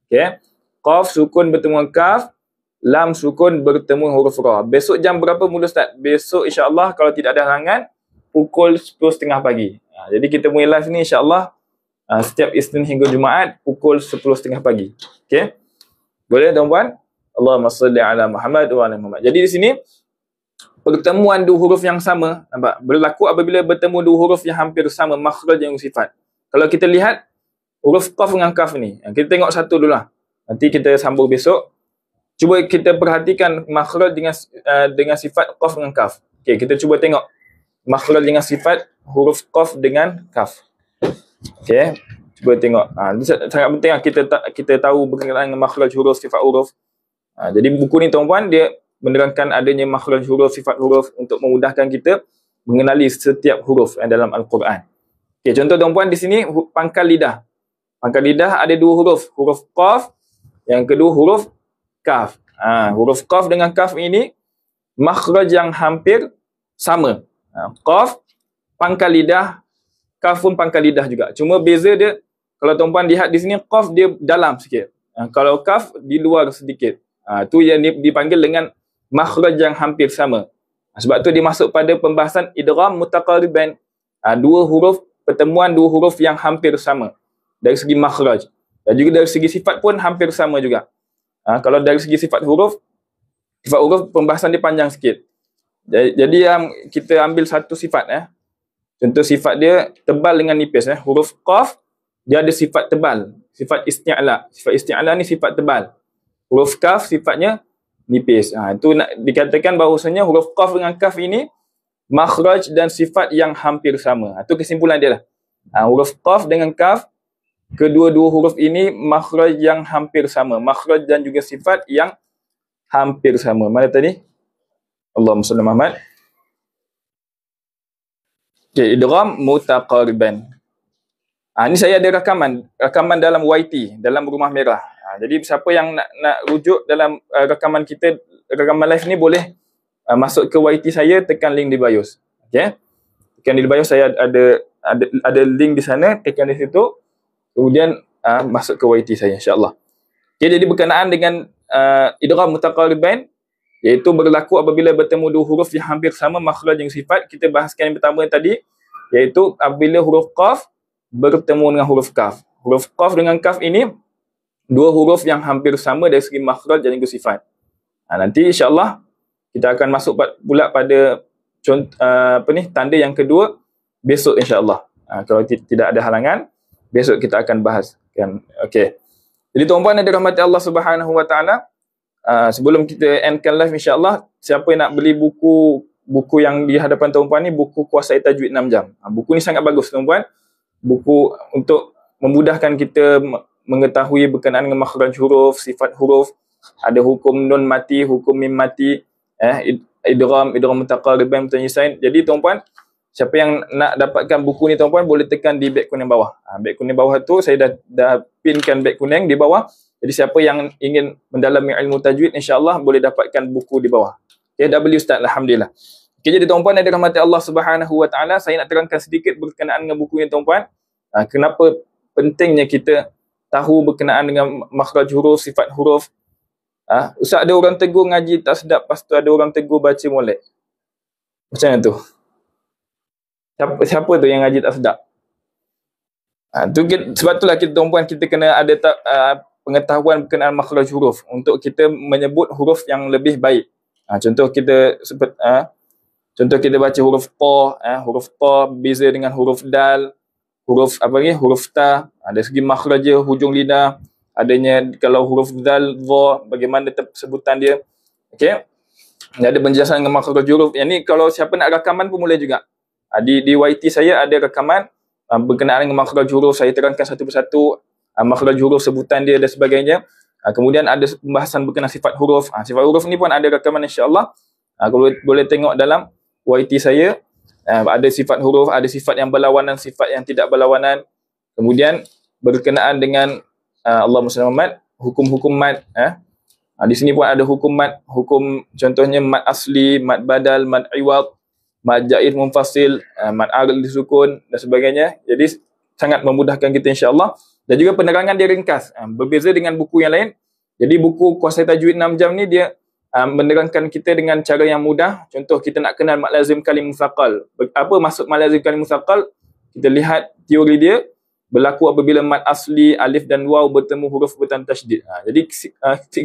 Okey. Qaf sukun bertemu dengan kaf, lam sukun bertemu dengan huruf ra. Besok jam berapa mula start? Besok insya-Allah kalau tidak ada halangan pukul 10.30 pagi. Jadi kita mulai live ni insya-Allah setiap Isnin hingga Jumaat pukul 10.30 pagi. Okey. Boleh tuan-puan? Allahumma salli ala Muhammad wa ala Muhammad. Jadi di sini pertemuan dua huruf yang sama, nampak? Berlaku apabila bertemu dua huruf yang hampir sama makhraj dan sifat. Kalau kita lihat huruf qaf dengan kaf ni, kita tengok satu dulu lah. Nanti kita sambung besok. Cuba kita perhatikan makhraj dengan sifat qaf dengan kaf. Okey, kita cuba tengok makhraj dengan sifat huruf qaf dengan kaf. Okey, cuba tengok. Sangat penting kita tahu berkenaan dengan makhraj huruf, sifat huruf. Jadi buku ni tuan-puan dia menerangkan adanya makhraj huruf, sifat huruf untuk memudahkan kita mengenali setiap huruf dalam Al-Quran. Okey, contoh tuan-puan di sini pangkal lidah. Pangkal lidah ada dua huruf, huruf qaf, yang kedua huruf kaf. Huruf qaf dengan kaf ini makhraj yang hampir sama. Qaf pangkal lidah, kaf pun pangkal lidah juga. Cuma beza dia, kalau tuan-puan lihat di sini qaf dia dalam sikit. Kalau kaf di luar sedikit. Tu yang dipanggil dengan makhraj yang hampir sama. Sebab tu dia masuk pada pembahasan idgham mutaqariban. Dua huruf, pertemuan dua huruf yang hampir sama dari segi makhraj. Dan juga dari segi sifat pun hampir sama juga. Kalau dari segi sifat huruf pembahasan dia panjang sikit. Jadi kita ambil satu sifat. Contoh sifat dia tebal dengan nipis. Huruf qaf dia ada sifat tebal, sifat isti'la. Sifat isti'la ni sifat tebal. Huruf kaf sifatnya nipis. Itu nak dikatakan bahawasanya huruf qaf dengan kaf ini makhraj dan sifat yang hampir sama. Itu kesimpulan dia lah. Huruf qaf dengan kaf, kedua-dua huruf ini makhraj yang hampir sama. Makhraj dan juga sifat yang hampir sama. Mana tadi? Allahumma salli Muhammad. Okay, idgham mutaqariban. Ini saya ada rakaman dalam YT, dalam Rumah Merah. Jadi siapa yang nak rujuk dalam rakaman kita, rakaman live ni boleh masuk ke YT saya, tekan link di bios. Okey. Tekan di bios, saya ada link di sana, tekan di situ. Kemudian masuk ke YT saya, insya-Allah. Okey, jadi berkenaan dengan idgham mutaqariban, iaitu berlaku apabila bertemu dua huruf yang hampir sama makhraj dan sifat. Kita bahaskan yang pertama tadi, iaitu apabila huruf qaf bertemu dengan huruf kaf. Huruf qaf dengan kaf ini dua huruf yang hampir sama dari segi makhraj dan juga sifat. Nanti insya-Allah kita akan masuk pula pada tanda yang kedua besok insya-Allah. Kalau tidak ada halangan, besok kita akan bahas kan. Okey. Jadi tuan-puan yang dirahmati Allah Subhanahu Wa Taala, sebelum kita endkan live insya-Allah, siapa yang nak beli buku yang di hadapan tuan-puan ni, buku Kuasai Tajwid 6 jam. Buku ni sangat bagus tuan-puan. Buku untuk memudahkan kita mengetahui berkenaan dengan makhraj huruf, sifat huruf, ada hukum nun mati, hukum mim mati, idgham mutaqariban, mutanyisain. Jadi tuan-puan, siapa yang nak dapatkan buku ni tuan-puan, boleh tekan di beg kuning bawah. Beg kuning bawah tu saya dah pinkan beg kuning di bawah. Jadi siapa yang ingin mendalami ilmu tajwid, insya-Allah boleh dapatkan buku di bawah. Okay, dah beli Ustaz, alhamdulillah. Okay, jadi tuan-puan yang dirahmati Allah Subhanahu Wa Taala, saya nak terangkan sedikit berkenaan dengan buku ini tuan-puan. Kenapa pentingnya kita tahu berkenaan dengan makhraj huruf, sifat huruf. Ustaz, ada orang tegur ngaji tak sedap, lepas tu ada orang tegur baca molek. Macam mana tu? Siapa tu yang ngaji tak sedap? Sebab itulah kita tuan-puan, kita kena ada pengetahuan berkenaan makhraj huruf untuk kita menyebut huruf yang lebih baik. Contoh kita baca huruf ta, huruf ta beza dengan huruf dal, huruf huruf ta, dari segi makhraj dia, hujung lidah, adanya kalau huruf dal, dha, bagaimana sebutan dia. Okey. Ada penjelasan dengan makhraj huruf. Yang ni kalau siapa nak rakaman pun boleh juga. Di YT saya ada rakaman berkenaan dengan makhraj huruf, saya terangkan satu persatu makhraj huruf, sebutan dia dan sebagainya. Kemudian ada pembahasan berkenaan sifat huruf. Sifat huruf ni pun ada rakaman insya-Allah. Boleh tengok dalam YT saya. Ada sifat huruf, ada sifat yang berlawanan, sifat yang tidak berlawanan. Kemudian berkenaan dengan Allahumma salli Muhammad, hukum-hukum mad. Di sini pun ada hukum mad, hukum contohnya mad asli, mad badal, mad iwad, mad jaid munfasil, mad arid disukun dan sebagainya. Jadi sangat memudahkan kita insya-Allah. Dan juga penerangan dia ringkas. Berbeza dengan buku yang lain. Jadi buku Kuasai Tajwid 6 jam ni dia menerangkan kita dengan cara yang mudah. Contoh kita nak kenal mad lazim kalim mutsaqal. Apa maksud mad lazim kalim mutsaqal? Kita lihat teori dia. Berlaku apabila mad asli, alif dan waw bertemu huruf bertanda tasydid. Jadi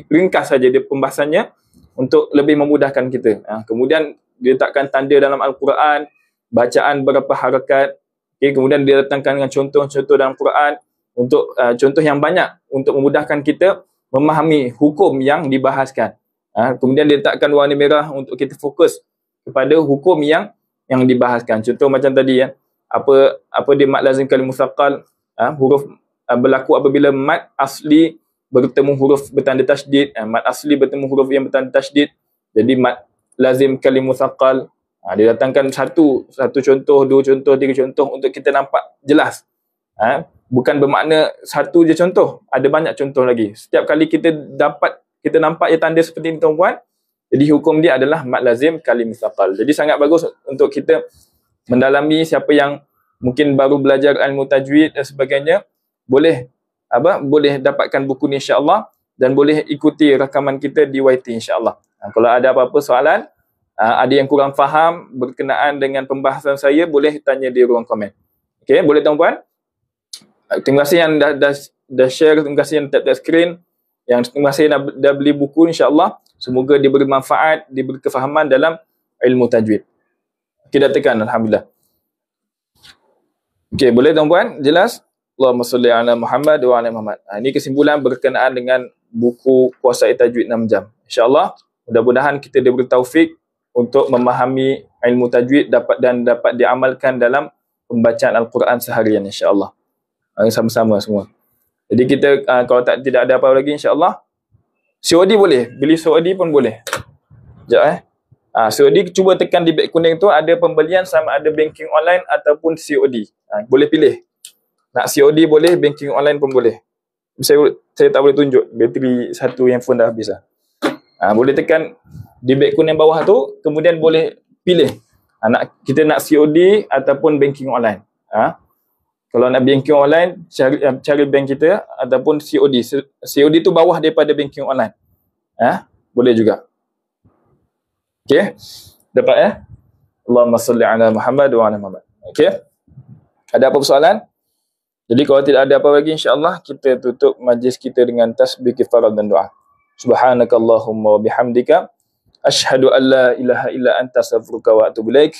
ringkas saja dia pembahasannya untuk lebih memudahkan kita. Kemudian diletakkan tanda dalam Al-Quran, bacaan berapa harakat. Kemudian diletakkan dengan contoh-contoh dalam Quran untuk contoh yang banyak untuk memudahkan kita memahami hukum yang dibahaskan. Kemudian diletakkan warna merah untuk kita fokus kepada hukum yang dibahaskan. Contoh macam tadi apa dia mad lazim kalim mutsaqal, huruf berlaku apabila mad asli bertemu huruf bertanda tasydid, mad asli bertemu huruf yang bertanda tasydid. Jadi mad lazim kalim mutsaqal. Dia datangkan satu contoh, dua contoh, tiga contoh untuk kita nampak jelas. Bukan bermakna satu je contoh, ada banyak contoh lagi. Setiap kali kita nampak ya tanda seperti ini tuan-puan, jadi hukum dia adalah mad lazim kalim mustaqal. Jadi sangat bagus untuk kita mendalami. Siapa yang mungkin baru belajar ilmu tajwid dan sebagainya, boleh dapatkan buku ni insya-Allah, dan boleh ikuti rakaman kita di YT insya-Allah. Kalau ada apa-apa soalan, ada yang kurang faham berkenaan dengan pembahasan saya, boleh tanya di ruang komen. Okey, boleh tuan-puan? Terima kasih yang dah share, terima kasih yang tap skrin, terima kasih yang dah beli buku insya-Allah. Semoga diberi manfaat, diberi kefahaman dalam ilmu tajwid. Kita tekan alhamdulillah. Okey, boleh tuan-puan? Jelas? Allahumma salli ala Muhammad wa ala Muhammad. Ini kesimpulan berkenaan dengan buku Kuasai Tajwid 6 jam. InsyaAllah, mudah-mudahan kita diberi taufik untuk memahami ilmu tajwid dapat diamalkan dalam pembacaan Al-Quran seharian insya-Allah. Sama-sama semua. Jadi kita kalau tidak ada apa lagi insya-Allah, COD boleh, beli COD pun boleh. Sekejap COD cuba tekan di beg kuning tu, ada pembelian sama ada banking online ataupun COD. Boleh pilih. Nak COD boleh, banking online pun boleh. Saya tak boleh tunjuk, bateri satu handphone dah habis lah. Boleh tekan di beg kuning bawah tu, kemudian boleh pilih kita nak COD ataupun banking online. Kalau nak banking online, cari bank kita ataupun COD. COD tu bawah daripada banking online. Boleh juga. Okey. Dapat ya? Allahumma salli ala Muhammad wa ala Muhammad. Okey. Ada apa persoalan? Jadi kalau tidak ada apa lagi, insya-Allah kita tutup majlis kita dengan tasbih kifarah dan doa. Subhanakallahumma wa bihamdika asyhadu an la ilaha illa anta astaghfiruka wa atubu ilaik.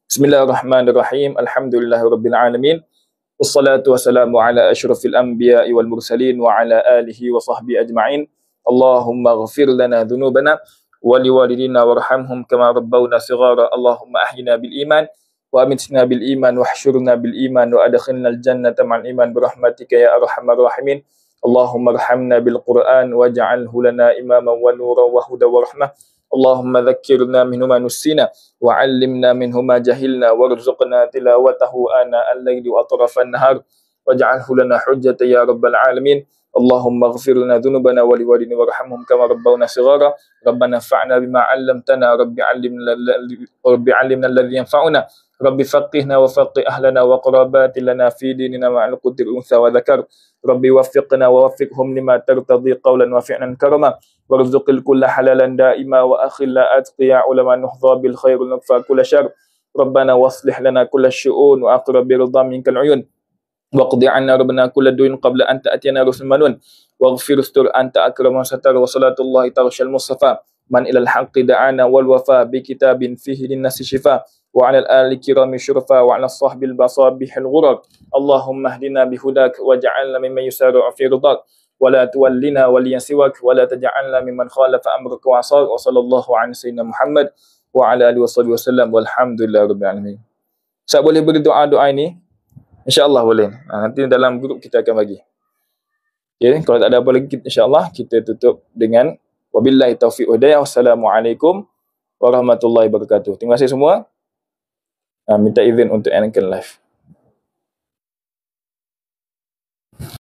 Bismillahirrahmanirrahim. Alhamdulillahirabbil alamin. Wassalatu wassalamu ala asyrafil anbiya'i wal mursalin wa ala alihi wa sahbihi ajma'in. Allahumma ighfir lana dhunubana wa liwalidina warhamhum kama rabbawna shighara. Allahumma ahyina bil iman wa amitna bil iman wahsyurna bil iman wa adkhilna al jannata ma'al iman birahmatika ya arhamar rahimin. Allahumma arhamna bil Qur'an waj'alhu lana imaman wa nuran wa hudan wa rahmah. Allahumma dhakkirna minhu ma nussina wa 'allimna minhu ma jahilna warzuqna tilawatahu ana al-laili wa atrafan nahar waj'alhu lana hujjatan ya rabbal alamin. Allahumma ighfir lana dhunubana wa liwalidina warhamhum kama rabbawna shighara. Rabbana fa'na bima 'allamtana rabbi 'allimna alladhi yanfa'una. Rabbi faqihna wa faqih ahlana wa qarabati lana fi dinina ma'al qudri unsa wa dhakar. Rabbi waffiqna wa waffiqhum lima tartadi qawlan wa fi'lan karama. Warzuqil kulla halalan da'ima wa akhilla atqiya ulama nuhdha bil khair wa nakfa kulla syar. Rabbana waslih lana kulla syu'un wa aqrab bi ridha minkal uyun. Waqdi 'anna rabbana kulla du'in qabla an ta'tiyana rusul manun. Waghfir ustur anta akraman satar wa salatullahi tarshal mustafa man ilal haqqi da'ana wal wafa bi kitabin fihi lin-nasi shifa. وعلى الآل الكرام الشرفاء وعلى الصحب البصابح الغرر. اللهم اهدنا بهداك واجعلنا ممن يسارع في رضاك ولا تولنا وليا سواك ولا تجعلنا ممن خالف أمرك وعصاك. وصلى الله على سيدنا محمد وعلى آله وصحبه وسلم والحمد لله رب العالمين. Saya boleh beri doa-doa ini? InsyaAllah boleh. Nanti dalam grup kita akan bagi. Okay, kalau tak ada apa lagi, insyaAllah kita tutup dengan wabillahi taufiq wa hidayah. Wassalamualaikum warahmatullahi wabarakatuh. Terima kasih semua. Minta izin untuk endkan live.